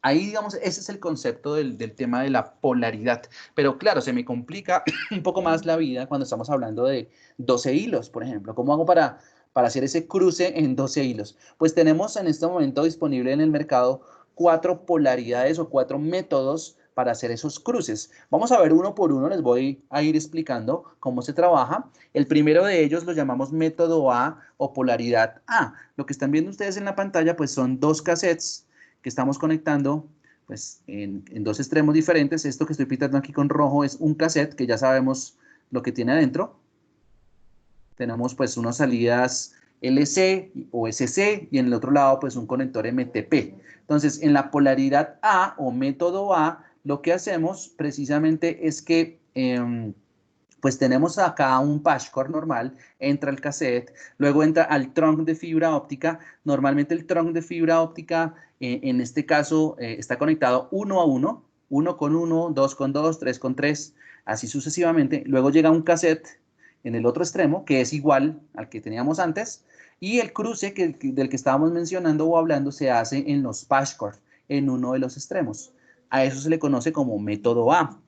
Ahí, digamos, ese es el concepto del tema de la polaridad. Pero claro, se me complica un poco más la vida cuando estamos hablando de 12 hilos, por ejemplo. ¿Cómo hago para hacer ese cruce en 12 hilos? Pues tenemos en este momento disponible en el mercado 4 polaridades o 4 métodos para hacer esos cruces. Vamos a ver uno por uno, les voy a ir explicando cómo se trabaja. El primero de ellos lo llamamos método A o polaridad A. Lo que están viendo ustedes en la pantalla pues son dos cassettes que estamos conectando pues, en dos extremos diferentes. Esto que estoy pintando aquí con rojo es un cassette que ya sabemos lo que tiene adentro. Tenemos pues unas salidas LC o SC y en el otro lado pues un conector MTP. Entonces en la polaridad A o método A lo que hacemos precisamente es que pues tenemos acá un patchcord normal, entra el cassette, luego entra al trunk de fibra óptica. Normalmente el trunk de fibra óptica, en este caso, está conectado 1 a 1, 1 con 1, 2 con 2, 3 con 3, así sucesivamente. Luego llega un cassette en el otro extremo, que es igual al que teníamos antes, y el cruce del que estábamos mencionando o hablando se hace en los patchcord, en uno de los extremos. A eso se le conoce como método A.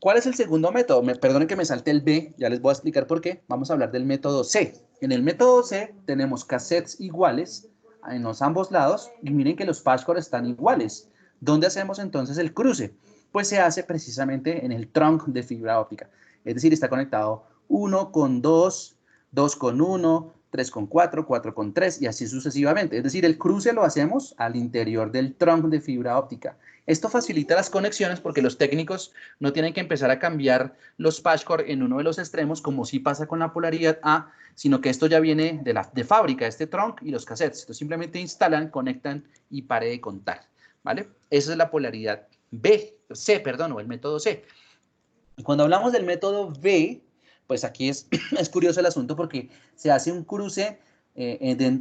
¿Cuál es el segundo método? Perdonen que me salte el B, ya les voy a explicar por qué. Vamos a hablar del método C. En el método C tenemos cassettes iguales en los ambos lados y miren que los patchcord están iguales. ¿Dónde hacemos entonces el cruce? Pues se hace precisamente en el trunk de fibra óptica. Es decir, está conectado 1 con 2, 2 con 1, 3 con 4, 4 con 3 y así sucesivamente. Es decir, el cruce lo hacemos al interior del trunk de fibra óptica. Esto facilita las conexiones porque los técnicos no tienen que empezar a cambiar los patchcord en uno de los extremos, como sí pasa con la polaridad A, sino que esto ya viene de fábrica, este trunk y los cassettes. Entonces simplemente instalan, conectan y pare de contar, ¿vale? Esa es la polaridad C, perdón, o el método C. Y cuando hablamos del método B, pues aquí es curioso el asunto porque se hace un cruce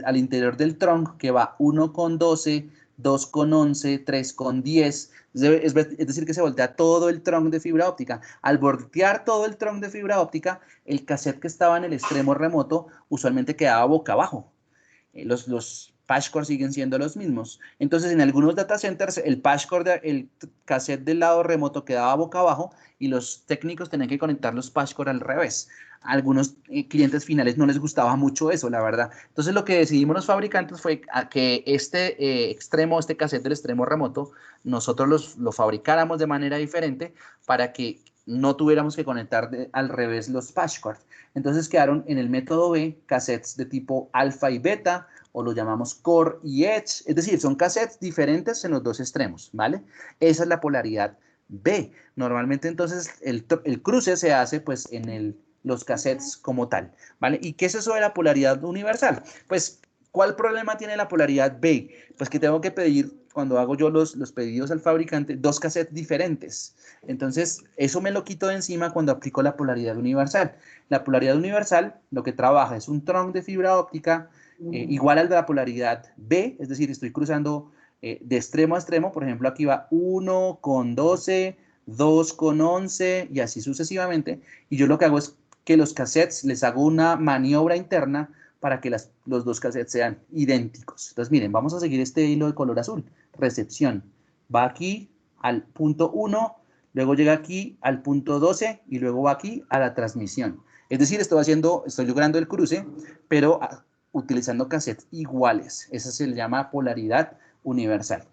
al interior del trunk que va 1 con 12, 2 con 11, 3 con 10, es decir, que se voltea todo el trunk de fibra óptica. Al voltear todo el trunk de fibra óptica, el cassette que estaba en el extremo remoto usualmente quedaba boca abajo. Los patchcord siguen siendo los mismos. Entonces, en algunos data centers, el patchcord, el cassette del lado remoto quedaba boca abajo y los técnicos tenían que conectar los patchcord al revés. A algunos clientes finales no les gustaba mucho eso, la verdad. Entonces, lo que decidimos los fabricantes fue que este extremo, este cassette del extremo remoto, nosotros lo fabricáramos de manera diferente para que no tuviéramos que conectar al revés los patchcord. Entonces quedaron en el método B cassettes de tipo alfa y beta, o lo llamamos core y edge, es decir, son cassettes diferentes en los dos extremos, ¿vale? Esa es la polaridad B. Normalmente entonces el cruce se hace pues en los cassettes como tal, ¿vale? ¿Y qué es eso de la polaridad universal? Pues, ¿cuál problema tiene la polaridad B? Pues que tengo que pedir, cuando hago yo los pedidos al fabricante, dos cassettes diferentes. Entonces, eso me lo quito de encima cuando aplico la polaridad universal. La polaridad universal lo que trabaja es un trunk de fibra óptica igual al de la polaridad B, es decir, estoy cruzando de extremo a extremo. Por ejemplo, aquí va 1 con 12, 2 con 11 y así sucesivamente. Y yo lo que hago es que los cassettes les hago una maniobra interna para que los dos cassettes sean idénticos. Entonces, miren, vamos a seguir este hilo de color azul. Recepción. Va aquí al punto 1, luego llega aquí al punto 12 y luego va aquí a la transmisión. Es decir, estoy logrando el cruce, pero utilizando cassettes iguales. Esa se le llama polaridad universal.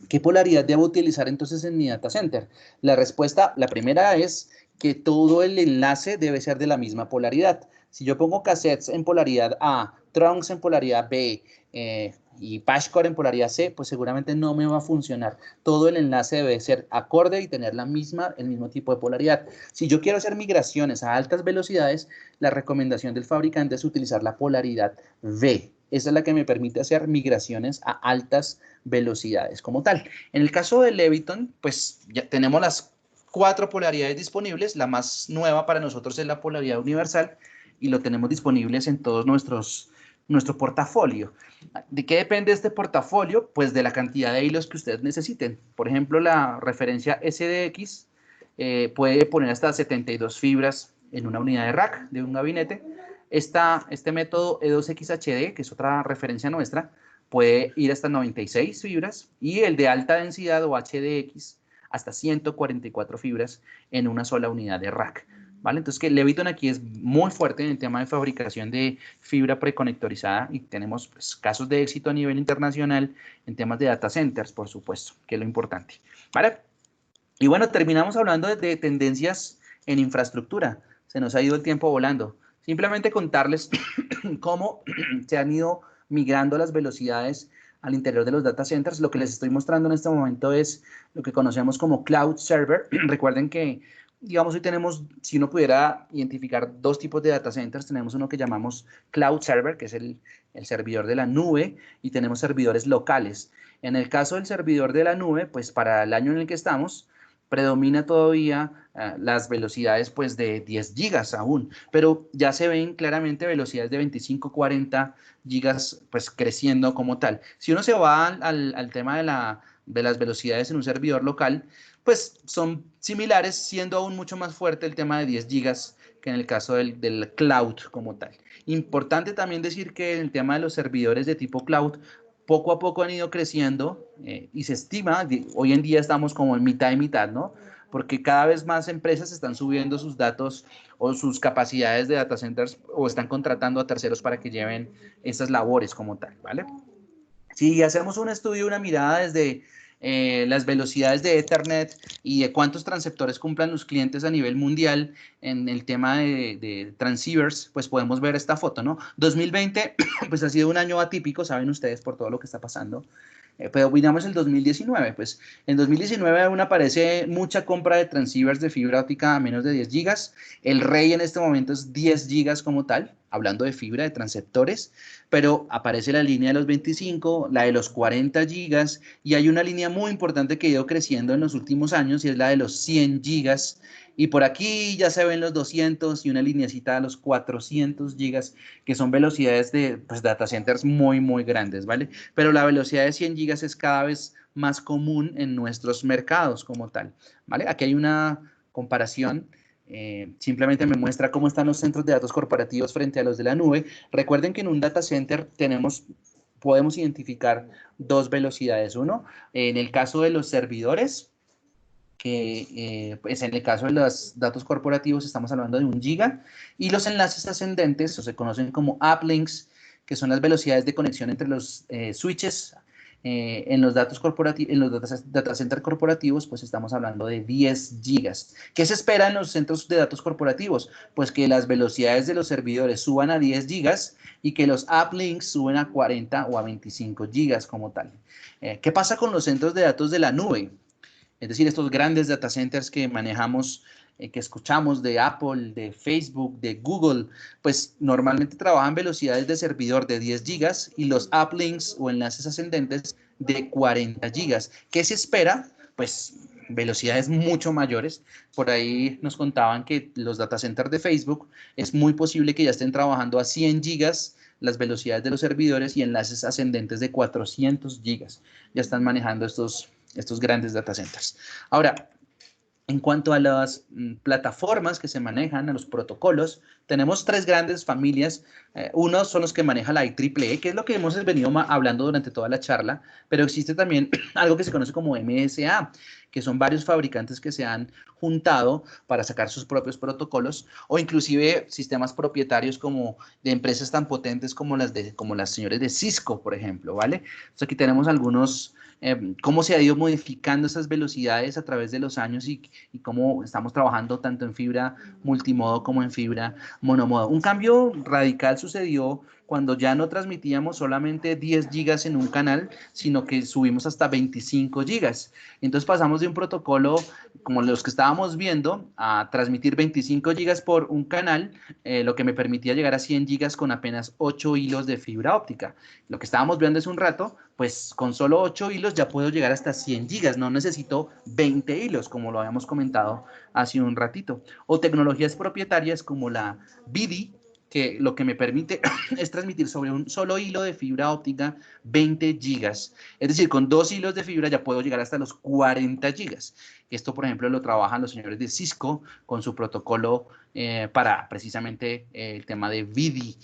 ¿Qué polaridad debo utilizar entonces en mi data center? La respuesta, la primera es que todo el enlace debe ser de la misma polaridad. Si yo pongo cassettes en polaridad A, trunks en polaridad B y patchcord en polaridad C, pues seguramente no me va a funcionar. Todo el enlace debe ser acorde y tener el mismo tipo de polaridad. Si yo quiero hacer migraciones a altas velocidades, la recomendación del fabricante es utilizar la polaridad V. Esa es la que me permite hacer migraciones a altas velocidades como tal. En el caso de Leviton, pues ya tenemos las 4 polaridades disponibles. La más nueva para nosotros es la polaridad universal y lo tenemos disponibles en todos nuestros nuestro portafolio. ¿De qué depende este portafolio? Pues de la cantidad de hilos que ustedes necesiten. Por ejemplo, la referencia SDX puede poner hasta 72 fibras en una unidad de rack de un gabinete. Este método E2XHD, que es otra referencia nuestra, puede ir hasta 96 fibras, y el de alta densidad o HDX hasta 144 fibras en una sola unidad de rack. ¿Vale? Entonces, que Leviton aquí es muy fuerte en el tema de fabricación de fibra preconectorizada, y tenemos pues, casos de éxito a nivel internacional en temas de data centers, por supuesto, que es lo importante. ¿Vale? Y bueno, terminamos hablando de tendencias en infraestructura. Se nos ha ido el tiempo volando. Simplemente contarles cómo se han ido migrando las velocidades al interior de los data centers. Lo que les estoy mostrando en este momento es lo que conocemos como cloud server. Recuerden que, digamos, hoy tenemos, si uno pudiera identificar dos tipos de data centers, tenemos uno que llamamos cloud server, que es el servidor de la nube, y tenemos servidores locales. En el caso del servidor de la nube, pues para el año en el que estamos, predomina todavía las velocidades pues de 10 gigas aún, pero ya se ven claramente velocidades de 25, 40 gigas pues creciendo como tal. Si uno se va al tema de las velocidades en un servidor local, pues son similares, siendo aún mucho más fuerte el tema de 10 gigas que en el caso del cloud como tal. Importante también decir que en el tema de los servidores de tipo cloud, poco a poco han ido creciendo y se estima, hoy en día estamos como en mitad y mitad, ¿no? Porque cada vez más empresas están subiendo sus datos o sus capacidades de data centers, o están contratando a terceros para que lleven estas labores como tal, ¿vale? Si hacemos un estudio, una mirada desde las velocidades de Ethernet y de cuántos transceptores cumplan los clientes a nivel mundial en el tema de transceivers, pues podemos ver esta foto, ¿no? 2020, pues ha sido un año atípico, saben ustedes, por todo lo que está pasando. Pero miramos el 2019, pues en 2019 aún aparece mucha compra de transceivers de fibra óptica a menos de 10 gigas. El rey en este momento es 10 gigas como tal, hablando de fibra, de transceptores, pero aparece la línea de los 25, la de los 40 gigas, y hay una línea muy importante que ha ido creciendo en los últimos años, y es la de los 100 gigas. Y por aquí ya se ven los 200 y una lineacita a los 400 gigas, que son velocidades de pues, data centers muy, muy grandes, ¿vale? Pero la velocidad de 100 gigas es cada vez más común en nuestros mercados como tal, ¿vale? Aquí hay una comparación. Simplemente me muestra cómo están los centros de datos corporativos frente a los de la nube. Recuerden que en un data center podemos identificar dos velocidades. Uno, en el caso de los servidores, que pues en el caso de los datos corporativos estamos hablando de 1 giga, y los enlaces ascendentes, o se conocen como uplinks, que son las velocidades de conexión entre los switches en los datos corporativos, en los data center corporativos, pues estamos hablando de 10 gigas. ¿Qué se espera en los centros de datos corporativos? Pues que las velocidades de los servidores suban a 10 gigas y que los uplinks suben a 40 o a 25 gigas como tal. ¿Qué pasa con los centros de datos de la nube? Es decir, estos grandes data centers que manejamos, que escuchamos de Apple, de Facebook, de Google, pues normalmente trabajan velocidades de servidor de 10 gigas y los uplinks o enlaces ascendentes de 40 gigas. ¿Qué se espera? Pues velocidades mucho mayores. Por ahí nos contaban que los data centers de Facebook es muy posible que ya estén trabajando a 100 gigas las velocidades de los servidores, y enlaces ascendentes de 400 gigas. Ya están manejando estos grandes data centers. Ahora, en cuanto a las plataformas que se manejan, a los protocolos, tenemos tres grandes familias. Uno son los que maneja la IEEE, que es lo que hemos venido hablando durante toda la charla, pero existe también algo que se conoce como MSA, que son varios fabricantes que se han juntado para sacar sus propios protocolos, o inclusive sistemas propietarios como de empresas tan potentes como las señores de Cisco, por ejemplo, ¿vale? Entonces aquí tenemos algunos cómo se ha ido modificando esas velocidades a través de los años, y cómo estamos trabajando tanto en fibra multimodo como en fibra monomodo. Un cambio radical sucedió cuando ya no transmitíamos solamente 10 gigas en un canal, sino que subimos hasta 25 gigas. Entonces pasamos de un protocolo como los que estábamos viendo a transmitir 25 gigas por un canal, lo que me permitía llegar a 100 gigas con apenas 8 hilos de fibra óptica. Lo que estábamos viendo hace un rato, pues con solo 8 hilos ya puedo llegar hasta 100 gigas, no necesito 20 hilos, como lo habíamos comentado hace un ratito. O tecnologías propietarias como la BIDI, que lo que me permite es transmitir sobre un solo hilo de fibra óptica 20 gigas. Es decir, con 2 hilos de fibra ya puedo llegar hasta los 40 gigas. Esto, por ejemplo, lo trabajan los señores de Cisco con su protocolo para precisamente el tema de ViDi.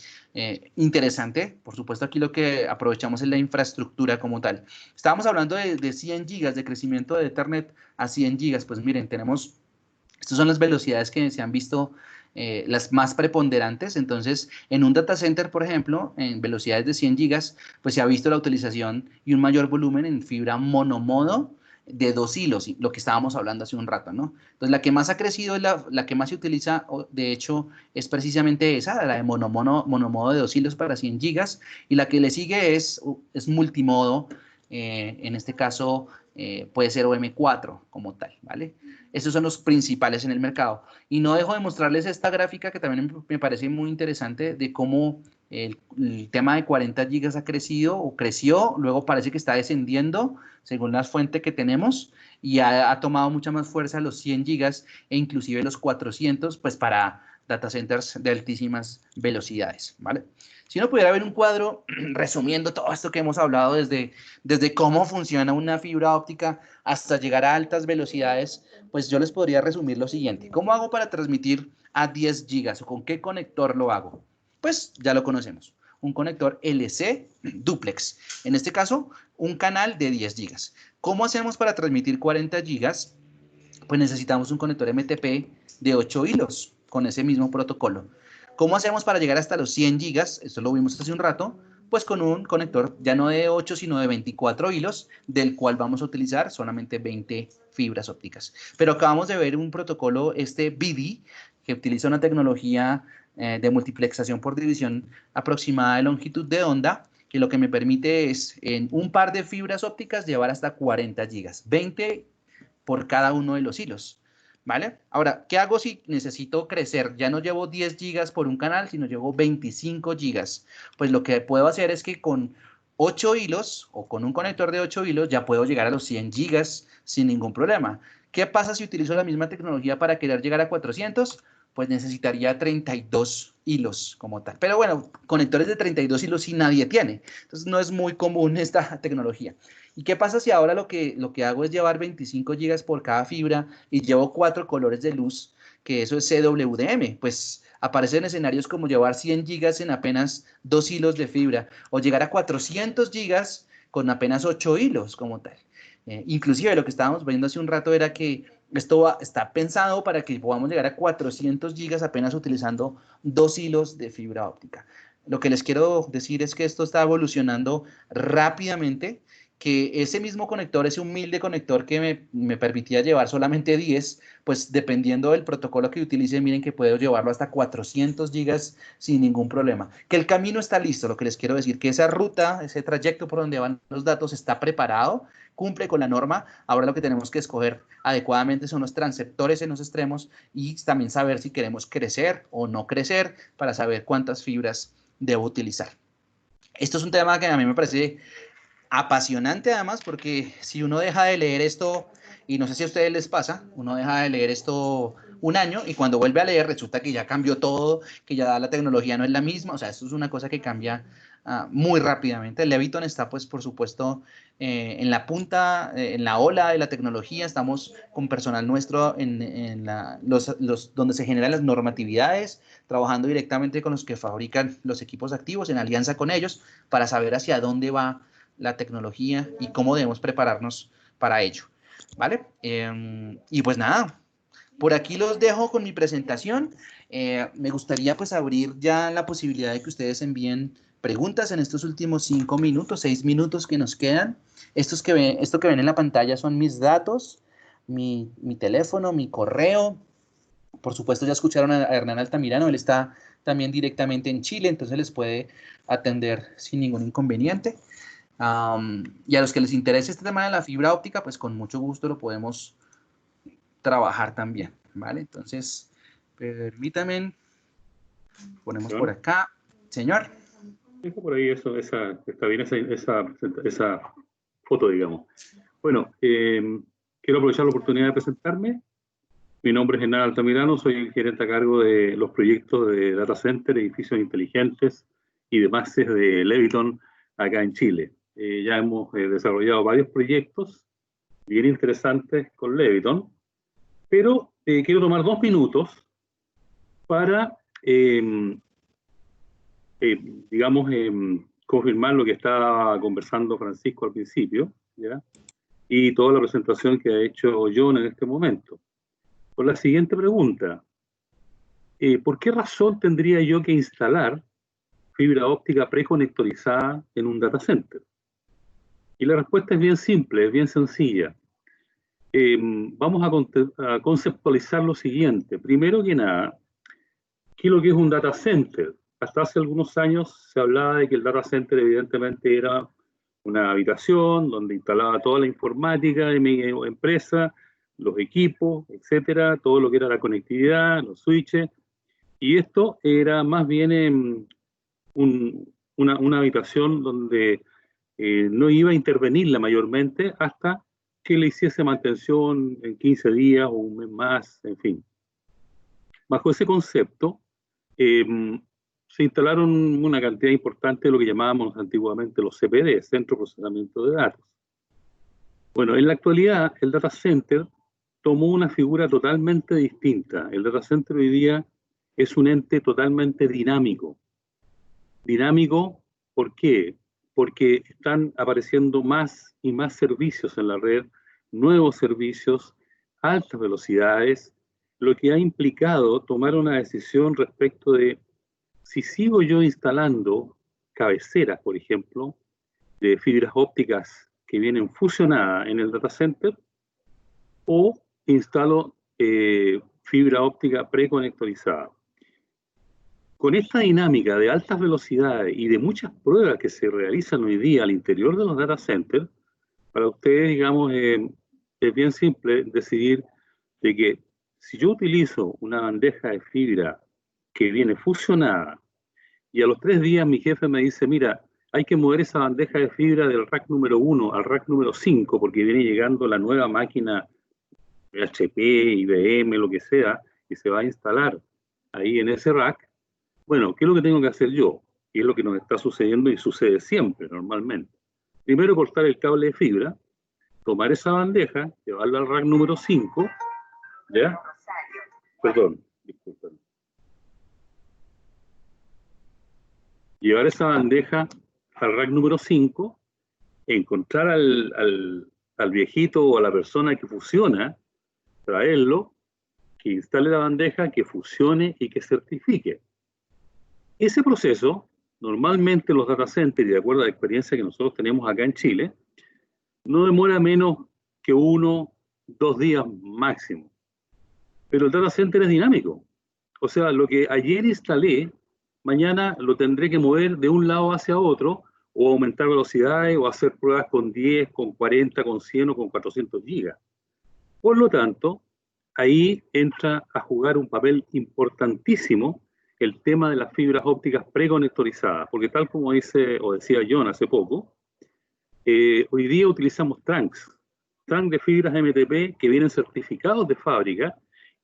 Interesante. Por supuesto, aquí lo que aprovechamos es la infraestructura como tal. Estábamos hablando de 100 gigas de crecimiento de Ethernet a 100 gigas. Pues miren, estas son las velocidades que se han visto las más preponderantes. Entonces, en un data center, por ejemplo, en velocidades de 100 gigas, pues se ha visto la utilización y un mayor volumen en fibra monomodo de 2 hilos, lo que estábamos hablando hace un rato, ¿no? Entonces, la que más ha crecido, la que más se utiliza, de hecho, es precisamente esa, la de monomodo de 2 hilos para 100 gigas, y la que le sigue es multimodo, en este caso puede ser OM4 como tal, ¿vale? Esos son los principales en el mercado. Y no dejo de mostrarles esta gráfica que también me parece muy interesante de cómo el tema de 40 gigas ha crecido o creció, luego parece que está descendiendo según las fuentes que tenemos y ha tomado mucha más fuerza los 100 gigas e inclusive los 400, pues para data centers de altísimas velocidades, ¿vale? Si uno pudiera ver un cuadro resumiendo todo esto que hemos hablado desde cómo funciona una fibra óptica hasta llegar a altas velocidades, pues yo les podría resumir lo siguiente. ¿Cómo hago para transmitir a 10 gigas o con qué conector lo hago? Pues ya lo conocemos. Un conector LC duplex. En este caso, un canal de 10 gigas. ¿Cómo hacemos para transmitir 40 gigas? Pues necesitamos un conector MTP de 8 hilos con ese mismo protocolo. ¿Cómo hacemos para llegar hasta los 100 gigas? Esto lo vimos hace un rato. Pues con un conector ya no de 8, sino de 24 hilos, del cual vamos a utilizar solamente 20 fibras ópticas. Pero acabamos de ver un protocolo, este ViDi, que utiliza una tecnología de multiplexación por división aproximada de longitud de onda, que lo que me permite es en un par de fibras ópticas llevar hasta 40 gigas, 20 por cada uno de los hilos, ¿vale? Ahora, ¿qué hago si necesito crecer? Ya no llevo 10 gigas por un canal, sino llevo 25 gigas. Pues lo que puedo hacer es que con 8 hilos o con un conector de 8 hilos ya puedo llegar a los 100 gigas sin ningún problema. ¿Qué pasa si utilizo la misma tecnología para querer llegar a 400? Pues necesitaría 32 hilos como tal. Pero bueno, conectores de 32 hilos sí nadie tiene. Entonces no es muy común esta tecnología. ¿Y qué pasa si ahora lo que hago es llevar 25 gigas por cada fibra y llevo 4 colores de luz, que eso es CWDM? Pues aparecen escenarios como llevar 100 gigas en apenas 2 hilos de fibra o llegar a 400 gigas con apenas 8 hilos como tal. Inclusive lo que estábamos viendo hace un rato era que esto está pensado para que podamos llegar a 400 gigas apenas utilizando 2 hilos de fibra óptica. Lo que les quiero decir es que esto está evolucionando rápidamente, que ese mismo conector, ese humilde conector que me permitía llevar solamente 10, pues dependiendo del protocolo que utilice, miren que puedo llevarlo hasta 400 gigas sin ningún problema. Que el camino está listo, lo que les quiero decir, que esa ruta, ese trayecto por donde van los datos está preparado, cumple con la norma. Ahora lo que tenemos que escoger adecuadamente son los transceptores en los extremos y también saber si queremos crecer o no crecer para saber cuántas fibras debo utilizar. Esto es un tema que a mí me parece apasionante además, porque si uno deja de leer esto, y no sé si a ustedes les pasa, uno deja de leer esto un año y cuando vuelve a leer resulta que ya cambió todo, que ya la tecnología no es la misma. O sea, esto es una cosa que cambia muy rápidamente. El Leviton está, pues, por supuesto, en la punta, en la ola de la tecnología. Estamos con personal nuestro en donde se generan las normatividades, trabajando directamente con los que fabrican los equipos activos, en alianza con ellos, para saber hacia dónde va la tecnología y cómo debemos prepararnos para ello, ¿vale? Y pues nada, por aquí los dejo con mi presentación. Me gustaría pues abrir ya la posibilidad de que ustedes envíen preguntas en estos últimos 5 minutos, 6 minutos que nos quedan. Esto que ven en la pantalla son mis datos, mi teléfono, mi correo. Por supuesto, ya escucharon a Hernán Altamirano, él está también directamente en Chile, entonces les puede atender sin ningún inconveniente. Y a los que les interese este tema de la fibra óptica, pues con mucho gusto lo podemos trabajar también, ¿vale? Entonces, permítanme, ponemos por acá. Señor. Deja por ahí eso, está bien esa foto, digamos. Bueno, quiero aprovechar la oportunidad de presentarme. Mi nombre es Hernán Altamirano, soy el gerente a cargo de los proyectos de data center, edificios inteligentes y demás de Leviton acá en Chile. Ya hemos desarrollado varios proyectos bien interesantes con Leviton, pero quiero tomar 2 minutos para, digamos, confirmar lo que estaba conversando Francisco al principio, ¿ya? Y toda la presentación que ha hecho John en este momento. Con la siguiente pregunta: ¿por qué razón tendría yo que instalar fibra óptica preconectorizada en un data center? Y la respuesta es bien simple, es bien sencilla. Vamos a conceptualizar lo siguiente. Primero que nada, ¿qué es lo que es un data center? Hasta hace algunos años se hablaba de que el data center evidentemente era una habitación donde instalaba toda la informática de mi empresa, los equipos, etcétera, todo lo que era la conectividad, los switches, y esto era más bien una habitación donde no iba a intervenirla mayormente hasta que le hiciese mantención en 15 días o un mes más, en fin. Bajo ese concepto, se instalaron una cantidad importante de lo que llamábamos antiguamente los CPD, Centro de Procesamiento de Datos. Bueno, en la actualidad el data center tomó una figura totalmente distinta. El data center hoy día es un ente totalmente dinámico. Dinámico, ¿por qué? Porque están apareciendo más y más servicios en la red, nuevos servicios, altas velocidades, lo que ha implicado tomar una decisión respecto de si sigo yo instalando cabeceras, por ejemplo, de fibras ópticas que vienen fusionadas en el data center, o instalo fibra óptica preconectorizada. Con esta dinámica de altas velocidades y de muchas pruebas que se realizan hoy día al interior de los data centers, para ustedes, digamos, es bien simple decidir de que si yo utilizo una bandeja de fibra que viene fusionada y a los 3 días mi jefe me dice, mira, hay que mover esa bandeja de fibra del rack número 1 al rack número 5 porque viene llegando la nueva máquina HP, IBM, lo que sea, y se va a instalar ahí en ese rack. Bueno, ¿qué es lo que tengo que hacer yo? Y es lo que nos está sucediendo y sucede siempre, normalmente. Primero, cortar el cable de fibra, tomar esa bandeja, llevarla al rack número 5, ¿ya? Perdón, disculpen. Llevar esa bandeja al rack número 5, encontrar al viejito o a la persona que fusiona, traerlo, que instale la bandeja, que fusione y que certifique. Ese proceso, normalmente los data centers, y de acuerdo a la experiencia que nosotros tenemos acá en Chile, no demora menos que 1, 2 días máximo. Pero el data center es dinámico. O sea, lo que ayer instalé, mañana lo tendré que mover de un lado hacia otro, o aumentar velocidades, o hacer pruebas con 10, con 40, con 100 o con 400 gigas. Por lo tanto, ahí entra a jugar un papel importantísimo el tema de las fibras ópticas preconectorizadas, porque tal como dice o decía John hace poco, hoy día utilizamos trunks de fibras MTP que vienen certificados de fábrica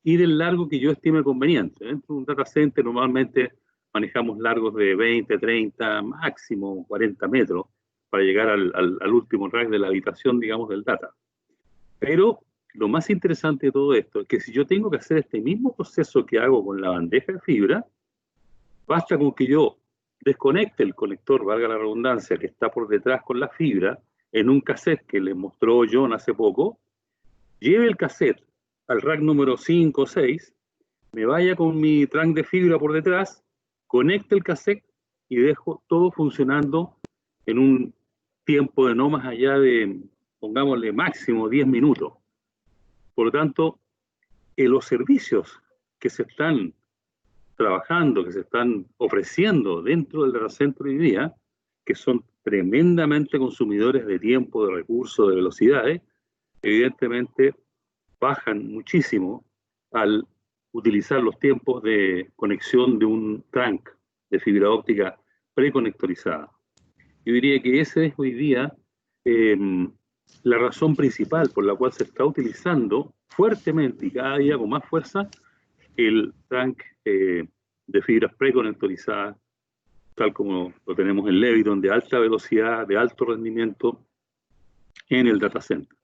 y del largo que yo estime conveniente. Dentro de un data center normalmente manejamos largos de 20, 30, máximo 40 metros para llegar al último rack de la habitación, digamos, del data. Pero lo más interesante de todo esto es que si yo tengo que hacer este mismo proceso que hago con la bandeja de fibra, basta con que yo desconecte el conector, valga la redundancia, que está por detrás con la fibra, en un cassette que les mostró John hace poco, lleve el cassette al rack número 5 o 6, me vaya con mi trunk de fibra por detrás, conecte el cassette y dejo todo funcionando en un tiempo de no más allá de, pongámosle, máximo 10 minutos. Por lo tanto, los servicios que se están trabajando, que se están ofreciendo dentro del data center hoy día, que son tremendamente consumidores de tiempo, de recursos, de velocidades, evidentemente bajan muchísimo al utilizar los tiempos de conexión de un trunk de fibra óptica preconectorizada. Yo diría que esa es hoy día la razón principal por la cual se está utilizando fuertemente y cada día con más fuerza el trunk de fibras preconectorizadas, tal como lo tenemos en Leviton, de alta velocidad, de alto rendimiento en el data center.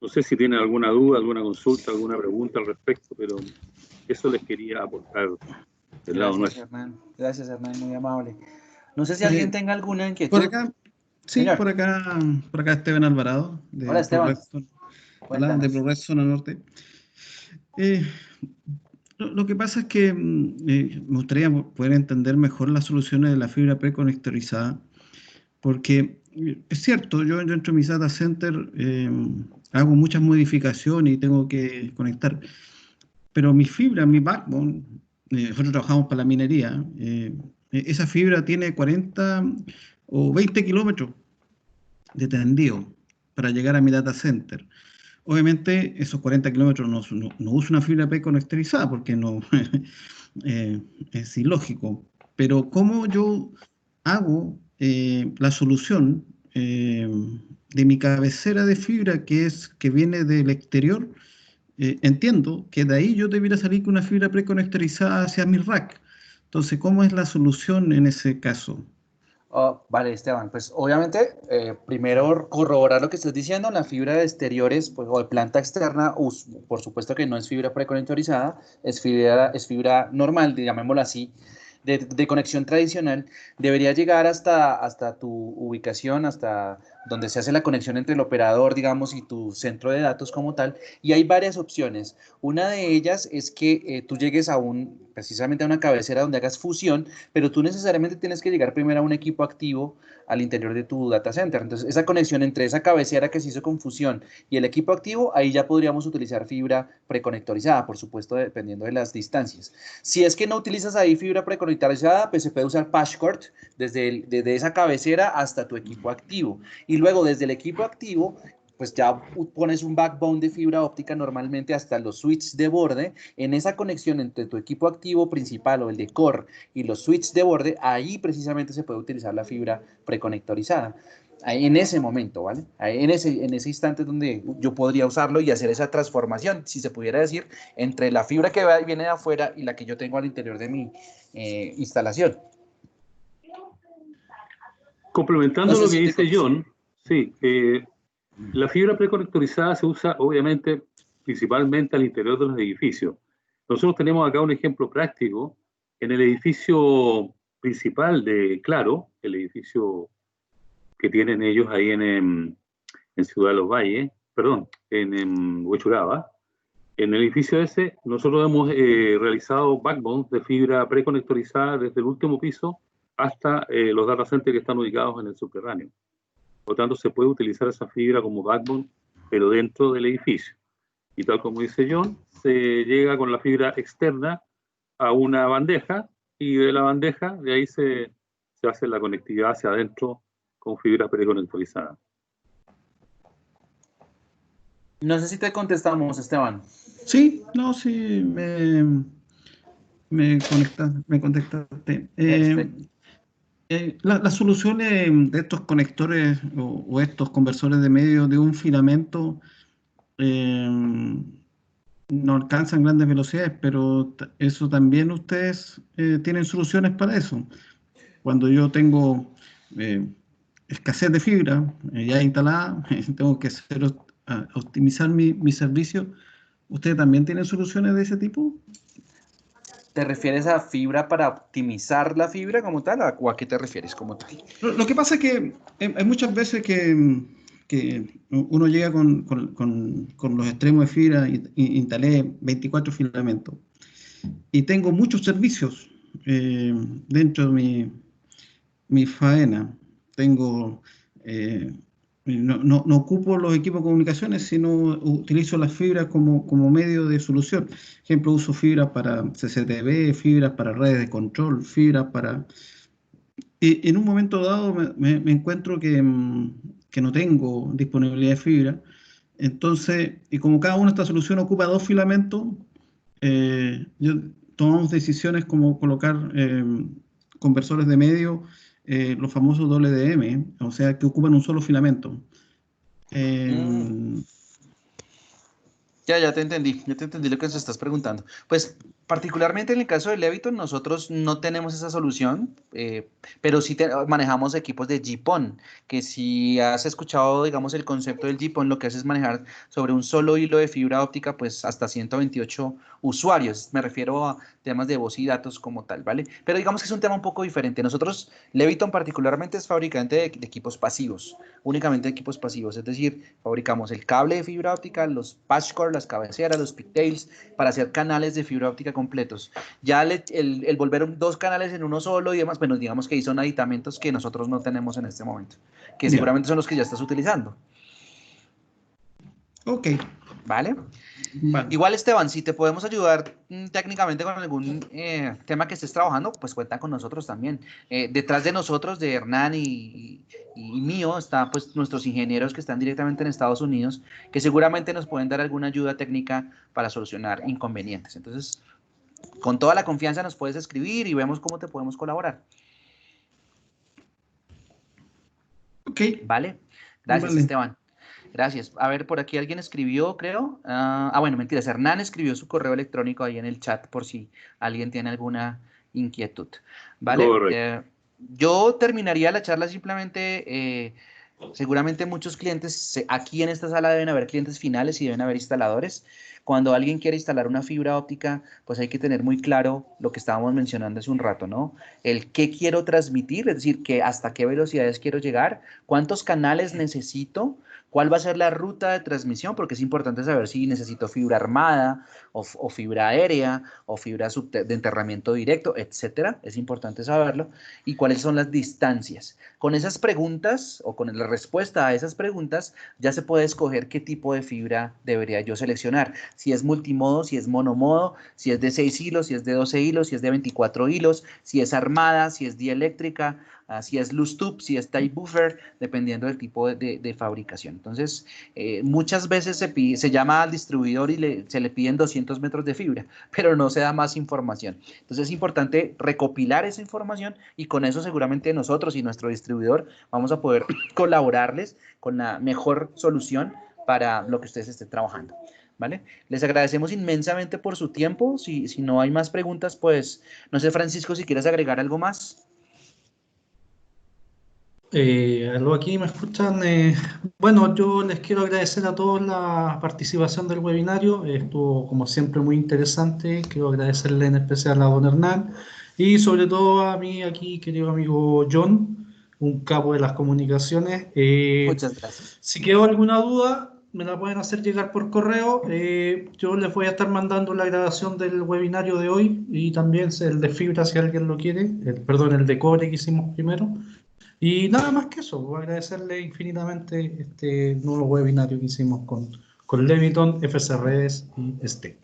No sé si tienen alguna duda, alguna consulta, alguna pregunta al respecto, pero eso les quería aportar del lado nuestro. Gracias, Hernán, muy amable. No sé si alguien tenga alguna inquietud. Por acá, sí, Señor. por acá Esteban Alvarado, de Hola, Esteban. de ProRed Zona Norte. Lo que pasa es que me gustaría poder entender mejor las soluciones de la fibra preconectorizada, porque es cierto, yo dentro de mis data center hago muchas modificaciones y tengo que conectar, pero mi fibra, mi backbone, nosotros trabajamos para la minería, esa fibra tiene 40 o 20 kilómetros de tendido para llegar a mi data center. Obviamente, esos 40 kilómetros no uso una fibra preconectorizada porque no es ilógico. Pero ¿cómo yo hago la solución de mi cabecera de fibra que viene del exterior? Entiendo que de ahí yo debiera salir con una fibra preconectorizada hacia mi rack. Entonces, ¿cómo es la solución en ese caso? Vale, Esteban, pues obviamente, primero corroborar lo que estás diciendo, la fibra de exteriores pues, o de planta externa, por supuesto que no es fibra preconectorizada, es fibra normal, llamémoslo así, de conexión tradicional, debería llegar hasta tu ubicación, hasta donde se hace la conexión entre el operador, digamos, y tu centro de datos como tal, y hay varias opciones. Una de ellas es que tú llegues precisamente a una cabecera donde hagas fusión, pero tú necesariamente tienes que llegar primero a un equipo activo al interior de tu data center. Entonces, esa conexión entre esa cabecera que se hizo con fusión y el equipo activo, ahí ya podríamos utilizar fibra preconectorizada, por supuesto, dependiendo de las distancias. Si es que no utilizas ahí fibra preconectorizada, pues se puede usar PashCord desde esa cabecera hasta tu equipo activo. Y luego desde el equipo activo, pues ya pones un backbone de fibra óptica normalmente hasta los switches de borde. En esa conexión entre tu equipo activo principal o el de core y los switches de borde, ahí precisamente se puede utilizar la fibra preconectorizada. Ahí, en ese momento, ¿vale? Ahí, en ese instante donde yo podría usarlo y hacer esa transformación, si se pudiera decir, entre la fibra que viene de afuera y la que yo tengo al interior de mi instalación. Complementando lo que dice John, sí, la fibra preconectorizada se usa obviamente principalmente al interior de los edificios. Nosotros tenemos acá un ejemplo práctico en el edificio principal de Claro, el edificio que tienen ellos ahí en Ciudad de los Valles, perdón, en Huechuraba. En el edificio ese nosotros hemos realizado backbones de fibra preconectorizada desde el último piso hasta los data centers que están ubicados en el subterráneo. Por lo tanto, se puede utilizar esa fibra como backbone, pero dentro del edificio. Y tal como dice John, se llega con la fibra externa a una bandeja y de la bandeja, de ahí se hace la conectividad hacia adentro con fibra preconectorizada. No sé si te contestamos, Esteban. Sí, no, sí, me contestaste. Las soluciones de estos conectores o estos conversores de medio de un filamento no alcanzan grandes velocidades, pero eso también ustedes tienen soluciones para eso. Cuando yo tengo escasez de fibra ya instalada, tengo que optimizar mi servicio. ¿Ustedes también tienen soluciones de ese tipo? ¿Te refieres a fibra para optimizar la fibra como tal o a qué te refieres como tal? Lo que pasa es que hay muchas veces que uno llega con los extremos de fibra y instalé 24 filamentos y tengo muchos servicios dentro de mi faena. Tengo no ocupo los equipos de comunicaciones, sino utilizo las fibras como medio de solución. Por ejemplo, uso fibras para CCTV, fibras para redes de control, fibras para... Y en un momento dado me encuentro que no tengo disponibilidad de fibra. Entonces, y como cada una de estas soluciones ocupa 2 filamentos, tomamos decisiones como colocar conversores de medio, los famosos WDM, o sea, que ocupan un solo filamento. Ya te entendí lo que nos estás preguntando. Pues particularmente en el caso de Leviton, nosotros no tenemos esa solución, pero sí manejamos equipos de GPON, que si has escuchado, digamos, el concepto del GPON, lo que hace es manejar sobre un solo hilo de fibra óptica, pues hasta 128 usuarios. Me refiero a temas de voz y datos como tal, ¿vale? Pero digamos que es un tema un poco diferente. Nosotros, Leviton particularmente es fabricante de equipos pasivos, únicamente de equipos pasivos, es decir, fabricamos el cable de fibra óptica, los patchcore, las cabeceras, los pigtails, para hacer canales de fibra óptica completos. Ya el volver dos canales en uno solo y demás, bueno, digamos que ahí son aditamentos que nosotros no tenemos en este momento, que Ya. seguramente son los que ya estás utilizando. Ok, ¿Vale? vale. Igual, Esteban, si te podemos ayudar técnicamente con algún tema que estés trabajando, pues cuenta con nosotros también. Detrás de nosotros, de Hernán y mío, están pues nuestros ingenieros que están directamente en Estados Unidos, que seguramente nos pueden dar alguna ayuda técnica para solucionar inconvenientes. Entonces, con toda la confianza nos puedes escribir y vemos cómo te podemos colaborar. Ok, ¿Vale? Gracias, vale. Esteban. Gracias. A ver, por aquí alguien escribió, creo. Bueno, mentiras. Hernán escribió su correo electrónico ahí en el chat por si alguien tiene alguna inquietud. ¿Vale? Correcto. Yo terminaría la charla simplemente. Seguramente muchos clientes, aquí en esta sala deben haber clientes finales y deben haber instaladores. Cuando alguien quiere instalar una fibra óptica, pues hay que tener muy claro lo que estábamos mencionando hace un rato, ¿no? El qué quiero transmitir, es decir, que hasta qué velocidades quiero llegar, cuántos canales necesito, cuál va a ser la ruta de transmisión, porque es importante saber si necesito fibra armada o fibra aérea o fibra de enterramiento directo, etcétera. Es importante saberlo. Y cuáles son las distancias. Con esas preguntas o con la respuesta a esas preguntas ya se puede escoger qué tipo de fibra debería yo seleccionar. Si es multimodo, si es monomodo, si es de 6 hilos, si es de 12 hilos, si es de 24 hilos, si es armada, si es dieléctrica, si es loose tube, si es tie buffer, dependiendo del tipo de fabricación. Entonces, muchas veces se llama al distribuidor y se le piden 200 metros de fibra, pero no se da más información. Entonces es importante recopilar esa información y con eso seguramente nosotros y nuestro distribuidor vamos a poder colaborarles con la mejor solución para lo que ustedes estén trabajando. ¿Vale? Les agradecemos inmensamente por su tiempo. Si no hay más preguntas, pues no sé, Francisco, si quieres agregar algo más. Algo aquí me escuchan. Bueno, yo les quiero agradecer a todos la participación del webinario. Estuvo como siempre muy interesante. Quiero agradecerle en especial a don Hernán y sobre todo a mi aquí querido amigo John, un capo de las comunicaciones. Muchas gracias. Si quedó alguna duda, me la pueden hacer llegar por correo. Yo les voy a estar mandando la grabación del webinario de hoy y también el de fibra si alguien lo quiere. Perdón, el de cobre que hicimos primero. Y nada más que eso, voy a agradecerle infinitamente este nuevo webinario que hicimos con Leviton, FSRS y este.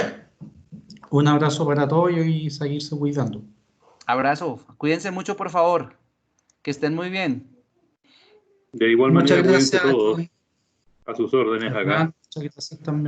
Un abrazo para todos y seguirse cuidando. Abrazo. Cuídense mucho, por favor. Que estén muy bien. De igual Muchas manera, cuídense gracias, todos. John, A sus órdenes acá. Hernán, muchas gracias también.